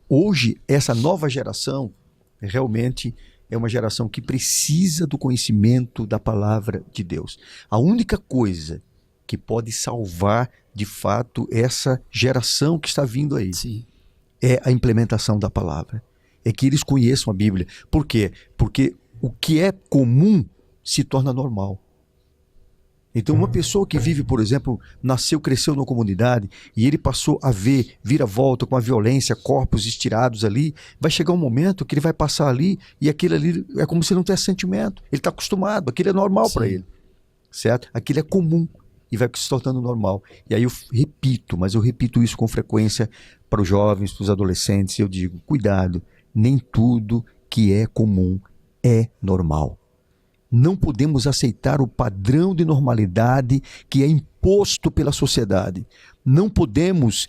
hoje essa nova geração realmente é uma geração que precisa do conhecimento da palavra de Deus. A única coisa que pode salvar de fato essa geração que está vindo aí, Sim. é a implementação da palavra. É que eles conheçam a Bíblia. Por quê? Porque o que é comum se torna normal. Então uma pessoa que vive, por exemplo, nasceu, cresceu numa comunidade e ele passou a ver vira-volta com a violência, corpos estirados ali, vai chegar um momento que ele vai passar ali e aquilo ali é como se não tivesse sentimento. Ele está acostumado, aquilo é normal para ele, certo? Aquilo é comum e vai se tornando normal. E aí eu repito isso com frequência para os jovens, para os adolescentes, eu digo, cuidado, nem tudo que é comum é normal. Não podemos aceitar o padrão de normalidade que é imposto pela sociedade. Não podemos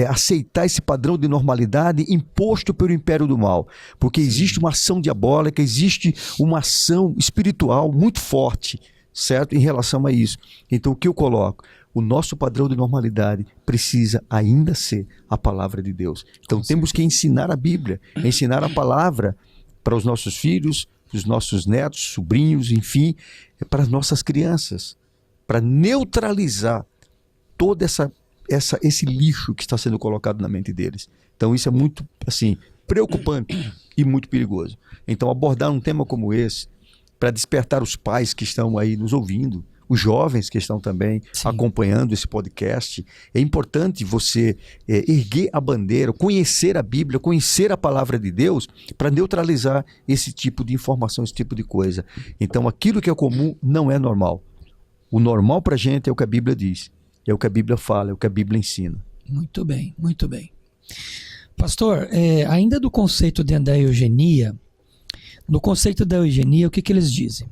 aceitar esse padrão de normalidade imposto pelo império do mal. Porque existe uma ação diabólica, existe uma ação espiritual muito forte, certo? Em relação a isso. Então o que eu coloco? O nosso padrão de normalidade precisa ainda ser a palavra de Deus. Então temos que ensinar a Bíblia, ensinar a palavra para os nossos filhos, os nossos netos, sobrinhos, enfim, para as nossas crianças, para neutralizar todo esse lixo que está sendo colocado na mente deles. Então isso é muito assim, preocupante e muito perigoso. Então abordar um tema como esse, para despertar os pais que estão aí nos ouvindo, os jovens que estão também acompanhando esse podcast, é importante você erguer a bandeira, conhecer a Bíblia, conhecer a palavra de Deus para neutralizar esse tipo de informação, esse tipo de coisa. Então aquilo que é comum não é normal. O normal para a gente é o que a Bíblia diz, é o que a Bíblia fala, é o que a Bíblia ensina. Muito bem, muito bem. Pastor, ainda do conceito da eugenia, no conceito da eugenia, o que eles dizem?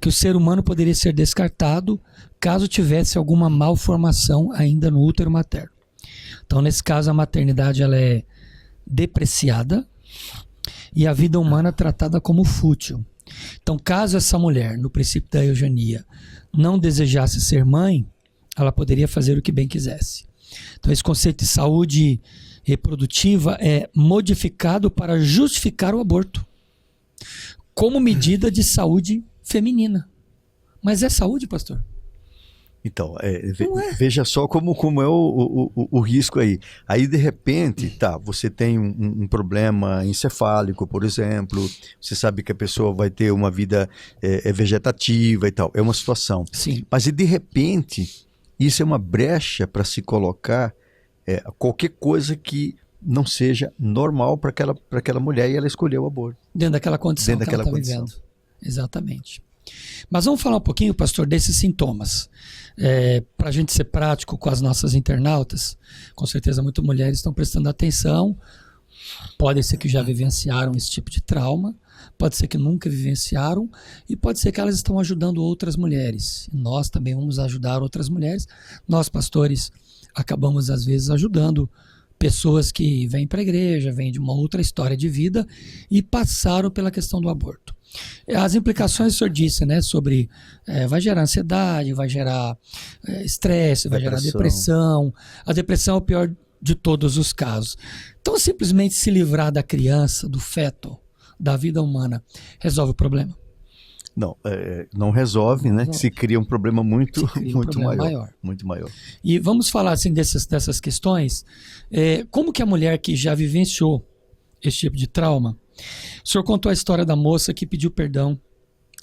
Que o ser humano poderia ser descartado caso tivesse alguma malformação ainda no útero materno. Então, nesse caso, a maternidade ela é depreciada e a vida humana tratada como fútil. Então, caso essa mulher, no princípio da eugenia, não desejasse ser mãe, ela poderia fazer o que bem quisesse. Então, esse conceito de saúde reprodutiva é modificado para justificar o aborto como medida de saúde feminina. Mas é saúde, pastor? Então, veja só como é o risco aí. Aí, de repente, você tem um problema encefálico, por exemplo, você sabe que a pessoa vai ter uma vida vegetativa e tal. É uma situação. Sim. Mas, de repente, isso é uma brecha para se colocar qualquer coisa que não seja normal para aquela mulher e ela escolheu o aborto. Dentro daquela condição que ela está vivendo. Exatamente. Mas vamos falar um pouquinho, pastor, desses sintomas. Para a gente ser prático com as nossas internautas, com certeza muitas mulheres estão prestando atenção. Pode ser que já vivenciaram esse tipo de trauma, pode ser que nunca vivenciaram e pode ser que elas estão ajudando outras mulheres. E nós também vamos ajudar outras mulheres. Nós, pastores, acabamos às vezes ajudando pessoas que vêm para a igreja, vêm de uma outra história de vida e passaram pela questão do aborto. As implicações, o senhor disse, né, sobre vai gerar ansiedade, vai gerar estresse, vai gerar depressão. A depressão é o pior de todos os casos. Então, simplesmente se livrar da criança, do feto, da vida humana, resolve o problema? Não, não resolve, né? Resolve. Se cria um problema muito, Se cria um muito problema maior, maior. muito maior. E vamos falar assim dessas questões. Como que a mulher que já vivenciou esse tipo de trauma, o senhor contou a história da moça que pediu perdão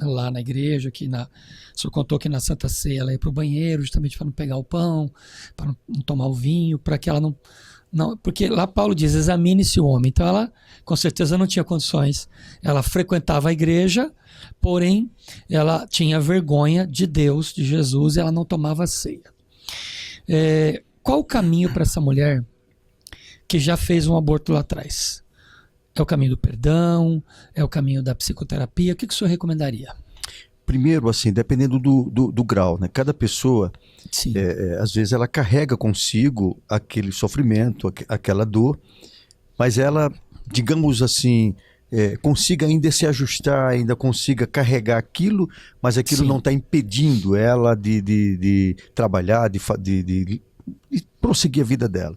lá na igreja, o senhor contou que na Santa Ceia ela ia para o banheiro justamente para não pegar o pão, para não tomar o vinho, para que ela não, porque lá Paulo diz, examine-se o homem. Então ela com certeza não tinha condições. Ela frequentava a igreja, porém ela tinha vergonha de Deus, de Jesus, e ela não tomava ceia. Qual o caminho para essa mulher que já fez um aborto lá atrás? É o caminho do perdão? É o caminho da psicoterapia? O que o senhor recomendaria? Primeiro, assim, dependendo do grau, né? Cada pessoa, Sim. Às vezes ela carrega consigo aquele sofrimento, aquela dor, mas ela, digamos assim, consiga ainda se ajustar, ainda consiga carregar aquilo, mas aquilo Sim. não está impedindo ela de trabalhar, de prosseguir a vida dela.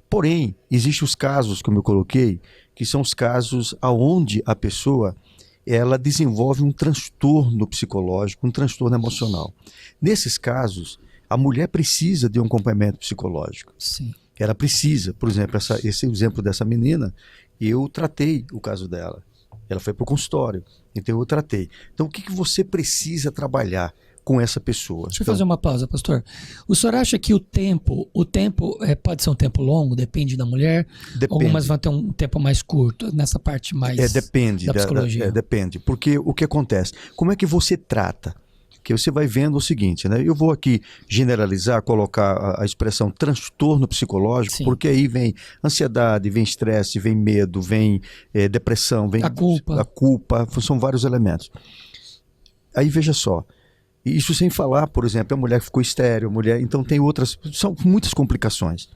Porém, existem os casos, como eu coloquei, que são os casos onde a pessoa ela desenvolve um transtorno psicológico, um transtorno emocional. Nesses casos, a mulher precisa de um acompanhamento psicológico. Sim. Ela precisa, por exemplo, esse exemplo dessa menina, eu tratei o caso dela. Ela foi para o consultório, então eu tratei. Então, o que você precisa trabalhar com essa pessoa? Deixa eu fazer uma pausa, pastor. O senhor acha que o tempo pode ser um tempo longo, depende da mulher? Depende. Algumas vão ter um tempo mais curto, nessa parte mais depende da psicologia? Depende, porque o que acontece? Como é que você trata? Que você vai vendo o seguinte, né? Eu vou aqui generalizar, colocar a expressão transtorno psicológico, Sim. porque aí vem ansiedade, vem estresse, vem medo, vem depressão, vem a culpa, são vários elementos. Aí veja só, isso sem falar, por exemplo, a mulher que ficou estéril, então tem outras, são muitas complicações.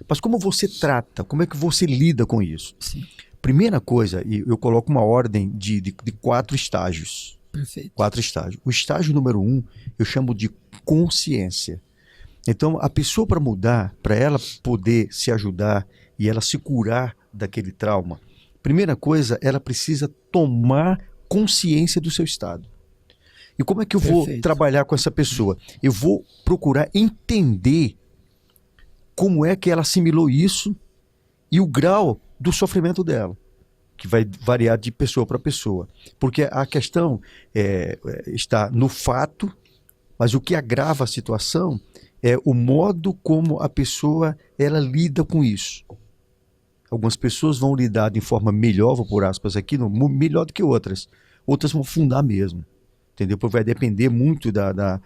Mas como você trata, como é que você lida com isso? Sim. Primeira coisa, eu coloco uma ordem de 4 estágios. Perfeito. 4 estágios. O estágio número 1, eu chamo de consciência. Então, a pessoa para mudar, para ela poder se ajudar e ela se curar daquele trauma, primeira coisa, ela precisa tomar consciência do seu estado. E como é que eu vou trabalhar com essa pessoa? Eu vou procurar entender como é que ela assimilou isso e o grau do sofrimento dela, que vai variar de pessoa para pessoa. Porque a questão está no fato, mas o que agrava a situação é o modo como a pessoa ela lida com isso. Algumas pessoas vão lidar de forma melhor, vou por aspas aqui, melhor do que outras. Outras vão afundar mesmo. Entendeu? Porque vai depender muito da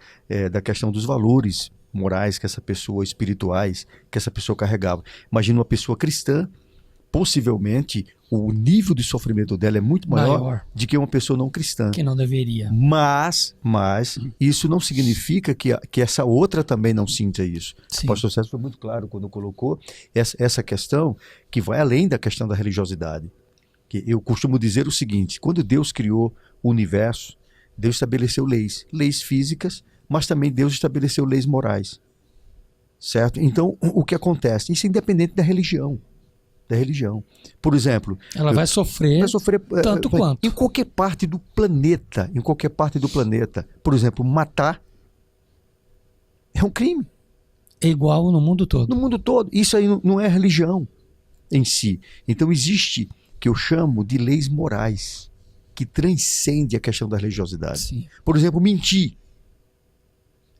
questão dos valores morais que essa pessoa, espirituais, que essa pessoa carregava. Imagina uma pessoa cristã, possivelmente o nível de sofrimento dela é muito maior do que uma pessoa não cristã. Que não deveria. Mas isso não significa que essa outra também não sinta isso. Sim. O pastor César foi muito claro quando colocou essa questão que vai além da questão da religiosidade. Que eu costumo dizer o seguinte, quando Deus criou o universo, Deus estabeleceu leis físicas, mas também Deus estabeleceu leis morais. Certo? Então, o que acontece? Isso é independente da religião. Por exemplo, ela vai sofrer tanto quanto. Em qualquer parte do planeta, por exemplo, matar é um crime. É igual no mundo todo. No mundo todo. Isso aí não é religião em si. Então existe, que eu chamo de leis morais, que transcende a questão da religiosidade. Sim. Por exemplo, mentir.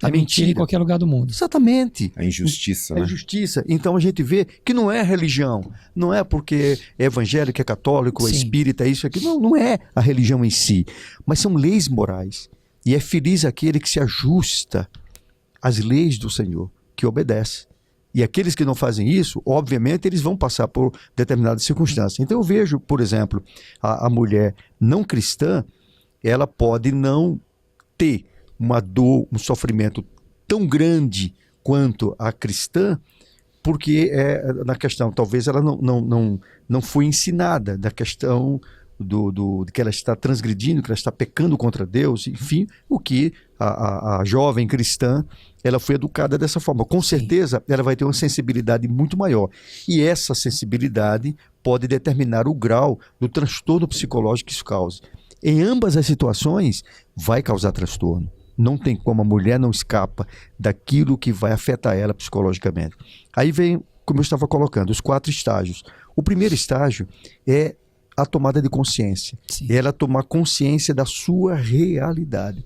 A mentira em qualquer lugar do mundo. Exatamente. A injustiça, né? A injustiça. Então a gente vê que não é religião. Não é porque é evangélico, é católico, é espírita, é isso aqui. Não é a religião em si. Mas são leis morais. E é feliz aquele que se ajusta às leis do Senhor, que obedece. E aqueles que não fazem isso, obviamente, eles vão passar por determinadas circunstâncias. Então eu vejo, por exemplo, a mulher não cristã, ela pode não ter uma dor, um sofrimento tão grande quanto a cristã, porque na questão, talvez ela não foi ensinada da questão de que ela está transgredindo, que ela está pecando contra Deus, enfim, o que a jovem cristã, ela foi educada dessa forma. Com certeza, ela vai ter uma sensibilidade muito maior. E essa sensibilidade pode determinar o grau do transtorno psicológico que isso causa. em ambas as situações, vai causar transtorno. Não tem como, a mulher não escapa daquilo que vai afetar ela psicologicamente. Aí vem, como eu estava colocando, os 4 estágios. O primeiro estágio é a tomada de consciência. Sim. É ela tomar consciência da sua realidade.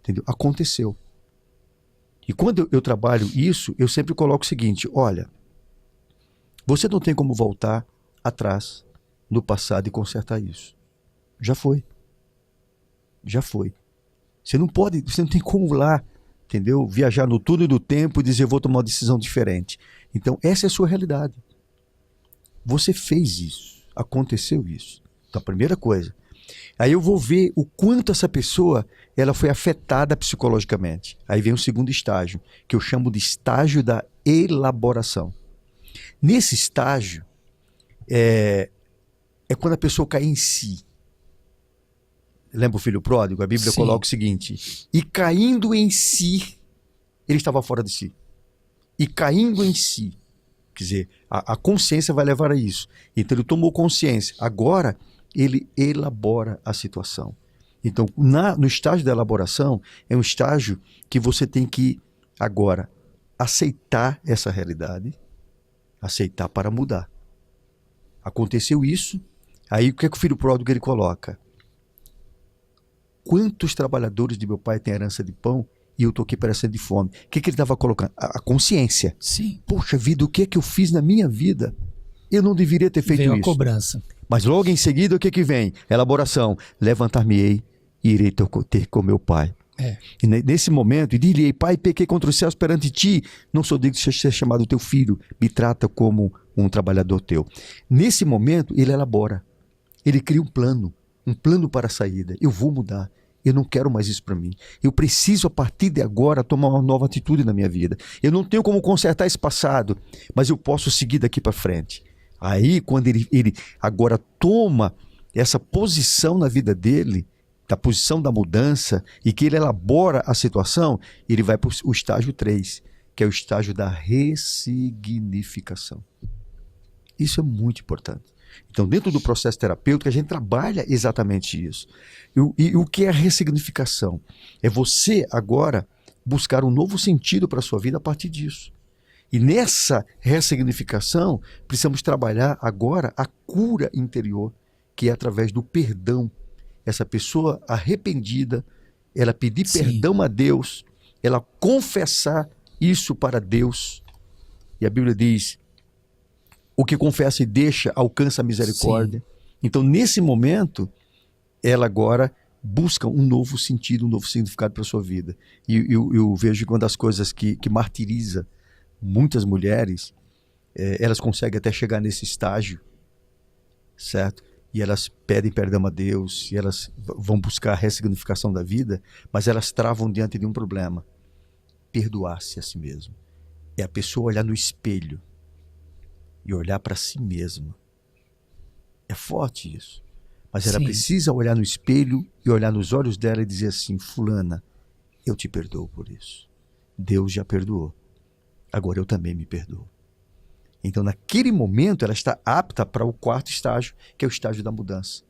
Entendeu? Aconteceu. E quando eu trabalho isso, eu sempre coloco o seguinte: olha, você não tem como voltar atrás no passado e consertar isso. Já foi. Já foi. Você não tem como lá, entendeu? Viajar no túnel do tempo e dizer, vou tomar uma decisão diferente. Então, essa é a sua realidade. Você fez isso. Aconteceu isso. Então, a primeira coisa. Aí eu vou ver o quanto essa pessoa ela foi afetada psicologicamente. Aí vem o segundo estágio, que eu chamo de estágio da elaboração. Nesse estágio, é quando a pessoa cai em si. Lembra o filho pródigo? A Bíblia coloca o seguinte: e caindo em si, ele estava fora de si. E caindo em si, quer dizer, a consciência vai levar a isso. Então ele tomou consciência. Agora ele elabora a situação. Então, no estágio da elaboração, é um estágio que você tem que, agora, aceitar essa realidade, aceitar para mudar. Aconteceu isso, aí o que é que o filho pródigo ele coloca? Quantos trabalhadores de meu pai têm herança de pão e eu estou aqui parecendo de fome? O que ele estava colocando? A consciência. Sim. Poxa vida, o que é que eu fiz na minha vida? Eu não deveria ter feito Veio isso. a cobrança. Mas logo em seguida, o que vem? Elaboração. Levantar-me-ei e irei ter com meu pai. E nesse momento, e dir-lhe, pai, pequei contra os céus perante ti, não sou digno de ser chamado teu filho, me trata como um trabalhador teu. Nesse momento, ele elabora. Ele cria um plano para a saída. Eu vou mudar. Eu não quero mais isso para mim. Eu preciso, a partir de agora, tomar uma nova atitude na minha vida. Eu não tenho como consertar esse passado, mas eu posso seguir daqui para frente. Aí, quando ele agora toma essa posição na vida dele, da posição da mudança, e que ele elabora a situação, ele vai para o estágio 3, que é o estágio da ressignificação. Isso é muito importante. Então, dentro do processo terapêutico, a gente trabalha exatamente isso. E o que é a ressignificação? É você agora buscar um novo sentido para a sua vida a partir disso. E nessa ressignificação, precisamos trabalhar agora a cura interior, que é através do perdão. Essa pessoa arrependida, ela pedir perdão a Deus, ela confessar isso para Deus. E a Bíblia diz, o que confessa e deixa alcança a misericórdia. Então, nesse momento, ela agora busca um novo sentido, um novo significado para a sua vida. E eu vejo que uma das coisas que martiriza muitas mulheres, elas conseguem até chegar nesse estágio, certo? E elas pedem perdão a Deus, e elas vão buscar a ressignificação da vida, mas elas travam diante de um problema: perdoar-se a si mesmo. É a pessoa olhar no espelho e olhar para si mesma. É forte isso. Mas ela precisa olhar no espelho e olhar nos olhos dela e dizer assim: fulana, eu te perdoo por isso. Deus já perdoou. Agora eu também me perdoo. Então, naquele momento, ela está apta para o 4º estágio, que é o estágio da mudança,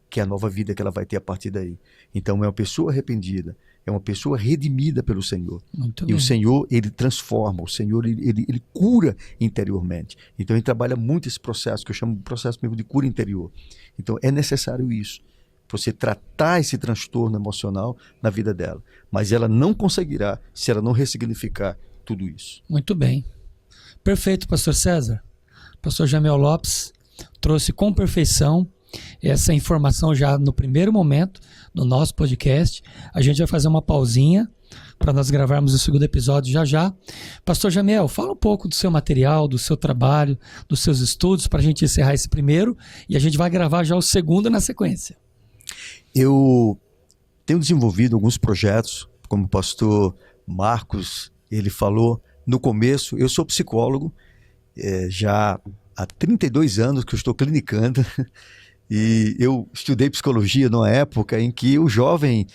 que é a nova vida que ela vai ter a partir daí. Então, é uma pessoa arrependida, é uma pessoa redimida pelo Senhor. Muito e bem. O Senhor, ele transforma, o Senhor, ele cura interiormente. Então, ele trabalha muito esse processo, que eu chamo de processo mesmo de cura interior. Então, é necessário isso, para você tratar esse transtorno emocional na vida dela. Mas ela não conseguirá se ela não ressignificar tudo isso. Muito bem. Perfeito, pastor César. Pastor Jamel Lopes trouxe com perfeição essa informação já no primeiro momento do nosso podcast. A gente vai fazer uma pausinha para nós gravarmos o 2º episódio já já. Pastor Jamel, fala um pouco do seu material, do seu trabalho, dos seus estudos, para a gente encerrar esse primeiro, e a gente vai gravar já o 2º na sequência. Eu tenho desenvolvido alguns projetos, como o pastor Marcos, ele falou no começo. Eu sou psicólogo, já há 32 anos que eu estou clinicando, e eu estudei psicologia numa época em que o jovem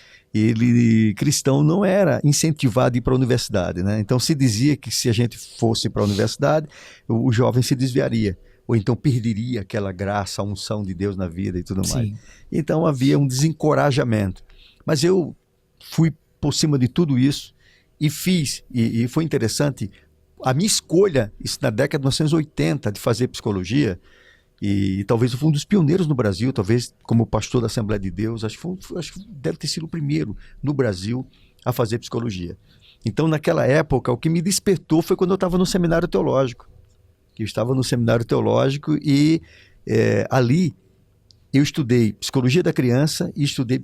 cristão não era incentivado a ir para a universidade, né? Então se dizia que se a gente fosse para a universidade, o jovem se desviaria. ou então perderia aquela graça, a unção de Deus na vida e tudo mais. Sim. Então havia um desencorajamento. Mas eu fui por cima de tudo isso e fiz, e foi interessante, a minha escolha, isso na década de 1980, de fazer psicologia, e talvez eu fui um dos pioneiros no Brasil, talvez como pastor da Assembleia de Deus, acho que deve ter sido o primeiro no Brasil a fazer psicologia. Então, naquela época, o que me despertou foi quando eu estava no seminário teológico. Eu estava no seminário teológico e ali eu estudei psicologia da criança e estudei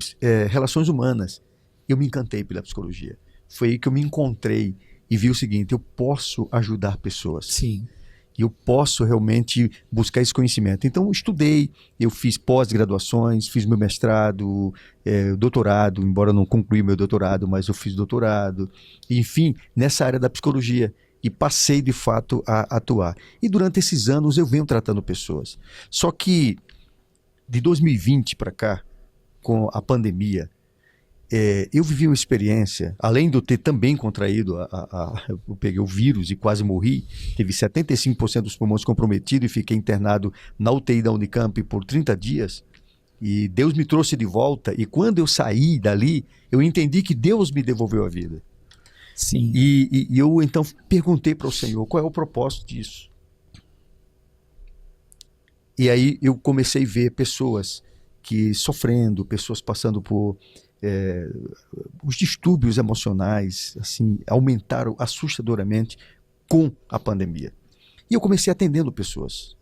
relações humanas. Eu me encantei pela psicologia. Foi aí que eu me encontrei e vi o seguinte: eu posso ajudar pessoas. Sim. Eu posso realmente buscar esse conhecimento. Então, eu estudei, eu fiz pós-graduações, fiz meu mestrado, doutorado, embora não concluí meu doutorado, mas eu fiz doutorado. Enfim, nessa área da psicologia. E passei, de fato, a atuar. E durante esses anos eu venho tratando pessoas. Só que, de 2020 para cá, com a pandemia, eu vivi uma experiência, além de eu ter também contraído, eu peguei o vírus e quase morri, tive 75% dos pulmões comprometidos e fiquei internado na UTI da Unicamp por 30 dias. E Deus me trouxe de volta, e quando eu saí dali, eu entendi que Deus me devolveu a vida. Sim. E eu então perguntei para o Senhor, qual é o propósito disso? E aí eu comecei a ver pessoas que sofrendo, pessoas passando por os distúrbios emocionais, assim, aumentaram assustadoramente com a pandemia. E eu comecei atendendo pessoas.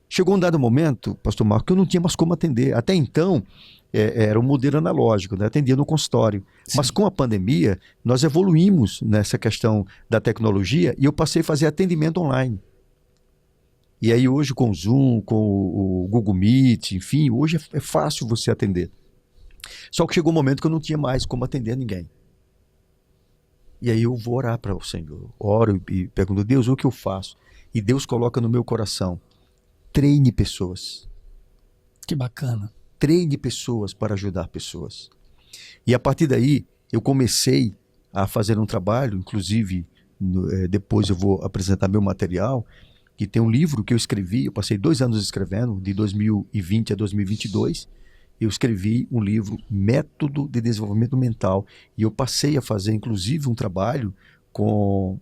Chegou um dado momento, pastor Marco, que eu não tinha mais como atender. Até então, era um modelo analógico, né? Atendia no consultório. Sim. Mas com a pandemia, nós evoluímos nessa questão da tecnologia e eu passei a fazer atendimento online. E aí hoje com o Zoom, com o Google Meet, enfim, hoje é fácil você atender. Só que chegou um momento que eu não tinha mais como atender ninguém. E aí eu vou orar para o Senhor. Oro e pergunto, Deus, o que eu faço? E Deus coloca no meu coração, treine pessoas. Que bacana. Treine pessoas para ajudar pessoas. E a partir daí, eu comecei a fazer um trabalho, inclusive, depois eu vou apresentar meu material, que tem um livro que eu escrevi, eu passei 2 anos escrevendo, de 2020 a 2022, eu escrevi um livro, Método de Desenvolvimento Mental, e eu passei a fazer, inclusive, um trabalho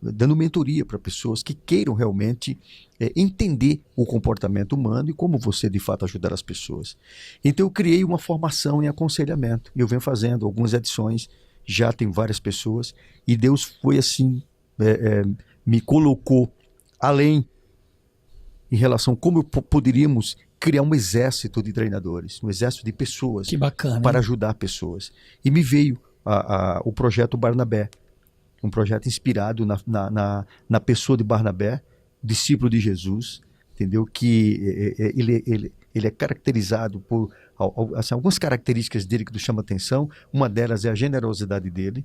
dando mentoria para pessoas que queiram realmente entender o comportamento humano e como você, de fato, ajudar as pessoas. Então, eu criei uma formação em aconselhamento, e eu venho fazendo algumas edições, já tem várias pessoas, e Deus foi assim, me colocou além em relação a como poderíamos criar um exército de treinadores, um exército de pessoas. Que bacana, para ajudar pessoas. E me veio o projeto Barnabé, um projeto inspirado na pessoa de Barnabé, discípulo de Jesus, entendeu? Que ele é caracterizado por assim, algumas características dele que nos chamam a atenção. Uma delas é a generosidade dele,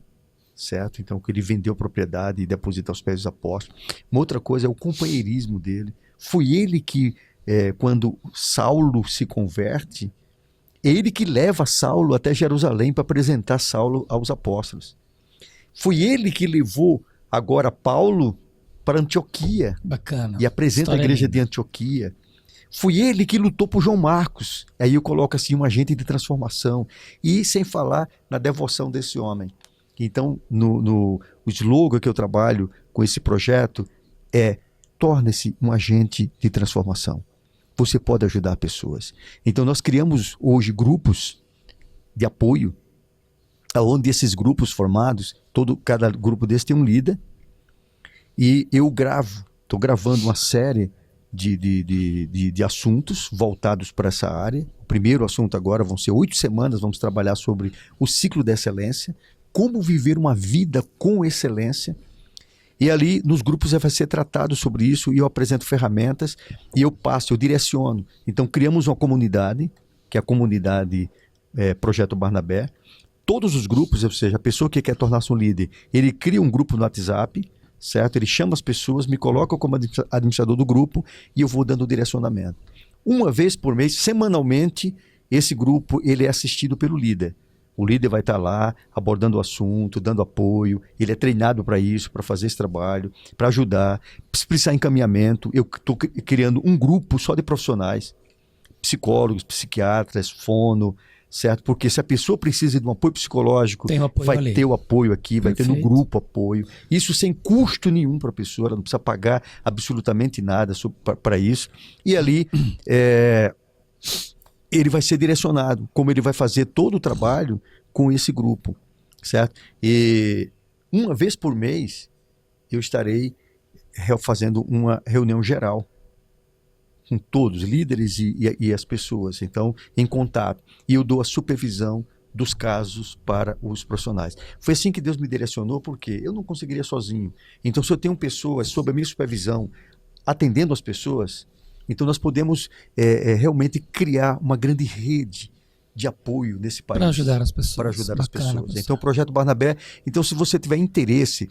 certo? Então, que ele vendeu propriedade e depositou aos pés dos apóstolos. Uma outra coisa é o companheirismo dele. Foi ele que, quando Saulo se converte, é ele que leva Saulo até Jerusalém para apresentar Saulo aos apóstolos. Foi ele que levou agora Paulo para Antioquia. Bacana. E apresenta a igreja de Antioquia. Foi ele que lutou por João Marcos. Aí eu coloco assim um agente de transformação. E sem falar na devoção desse homem. Então, o slogan que eu trabalho com esse projeto é: torne-se um agente de transformação. Você pode ajudar pessoas. Então, nós criamos hoje grupos de apoio, onde esses grupos formados, cada grupo desse tem um líder, e eu estou gravando uma série de assuntos voltados para essa área. O primeiro assunto agora vão ser 8 semanas, vamos trabalhar sobre o ciclo da excelência, como viver uma vida com excelência. E ali nos grupos vai ser tratado sobre isso, e eu apresento ferramentas e eu direciono. Então criamos uma comunidade, que é a comunidade Projeto Barnabé. Todos os grupos, ou seja, a pessoa que quer tornar-se um líder, ele cria um grupo no WhatsApp, certo? Ele chama as pessoas, me coloca como administrador do grupo e eu vou dando direcionamento. Uma vez por mês, semanalmente, esse grupo ele é assistido pelo líder. O líder vai estar lá abordando o assunto, dando apoio. Ele é treinado para isso, para fazer esse trabalho, para ajudar. Se precisar encaminhamento, eu estou criando um grupo só de profissionais, psicólogos, psiquiatras, fono, certo? Porque se a pessoa precisa de um apoio psicológico, vai ter o apoio aqui, vai ter no grupo apoio. Isso sem custo nenhum para a pessoa, ela não precisa pagar absolutamente nada para isso. E ali ele vai ser direcionado, como ele vai fazer todo o trabalho com esse grupo, certo? E uma vez por mês eu estarei fazendo uma reunião geral com todos, líderes e as pessoas, então, em contato. E eu dou a supervisão dos casos para os profissionais. Foi assim que Deus me direcionou, porque eu não conseguiria sozinho. Então, se eu tenho pessoas sob a minha supervisão, atendendo as pessoas, então nós podemos realmente criar uma grande rede de apoio nesse país. Para ajudar as pessoas. Para ajudar as pessoas. Então, o Projeto Barnabé, então se você tiver interesse,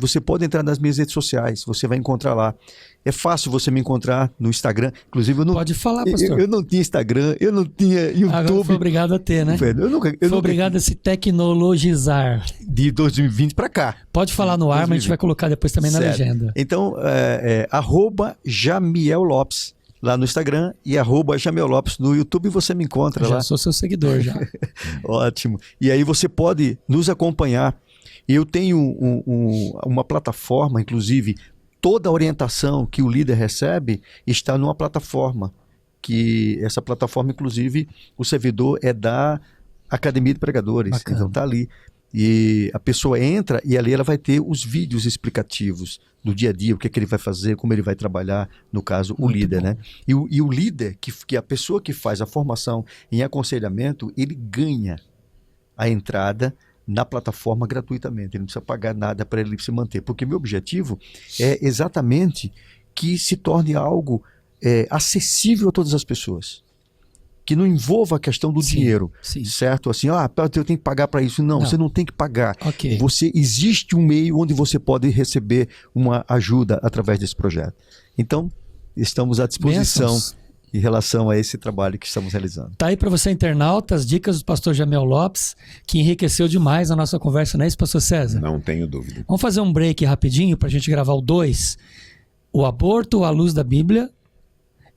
você pode entrar nas minhas redes sociais, você vai encontrar lá. É fácil você me encontrar no Instagram. Inclusive, eu não... Pode falar, pastor. Eu não tinha Instagram, eu não tinha YouTube. Agora foi obrigado a ter, né? Eu foi obrigado a se tecnologizar. De 2020 para cá. Pode falar no ar, mas a gente vai colocar depois também na legenda. Então, @Jamiel Lopes lá no Instagram e @Jamiel Lopes no YouTube, você me encontra lá. Já sou seu seguidor já. Ótimo. E aí você pode nos acompanhar. Eu tenho uma plataforma, inclusive, toda a orientação que o líder recebe está numa plataforma, que essa plataforma, inclusive, o servidor é da Academia de Pregadores. Bacana. Então tá ali. E a pessoa entra e ali ela vai ter os vídeos explicativos do dia a dia, o que é que ele vai fazer, como ele vai trabalhar, no caso, o líder, né? E o líder, que é a pessoa que faz a formação em aconselhamento, ele ganha a entrada na plataforma gratuitamente. Ele não precisa pagar nada para ele se manter, porque meu objetivo é exatamente que se torne algo acessível a todas as pessoas. Que não envolva a questão do dinheiro, certo? Assim, eu tenho que pagar para isso. Não, você não tem que pagar. Okay. Existe um meio onde você pode receber uma ajuda através desse projeto. Então, estamos à disposição em relação a esse trabalho que estamos realizando. Tá aí para você, internauta, as dicas do pastor Jamiel Lopes, que enriqueceu demais a nossa conversa, não é isso, pastor César? Não tenho dúvida. Vamos fazer um break rapidinho para a gente gravar o 2. O aborto à luz da Bíblia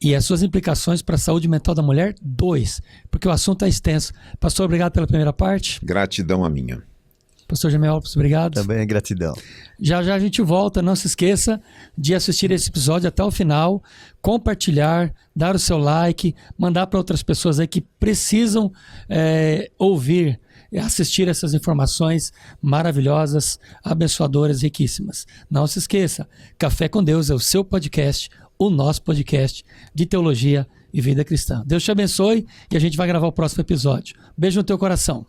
e as suas implicações para a saúde mental da mulher, 2, porque o assunto é extenso. Pastor, obrigado pela primeira parte. Gratidão a minha. Pastor Jamiel Lopes, obrigado. Também é gratidão. Já a gente volta, não se esqueça de assistir esse episódio até o final, compartilhar, dar o seu like, mandar para outras pessoas aí que precisam ouvir, assistir essas informações maravilhosas, abençoadoras, riquíssimas. Não se esqueça, Café com Deus é o seu podcast, o nosso podcast de teologia e vida cristã. Deus te abençoe e a gente vai gravar o próximo episódio. Beijo no teu coração.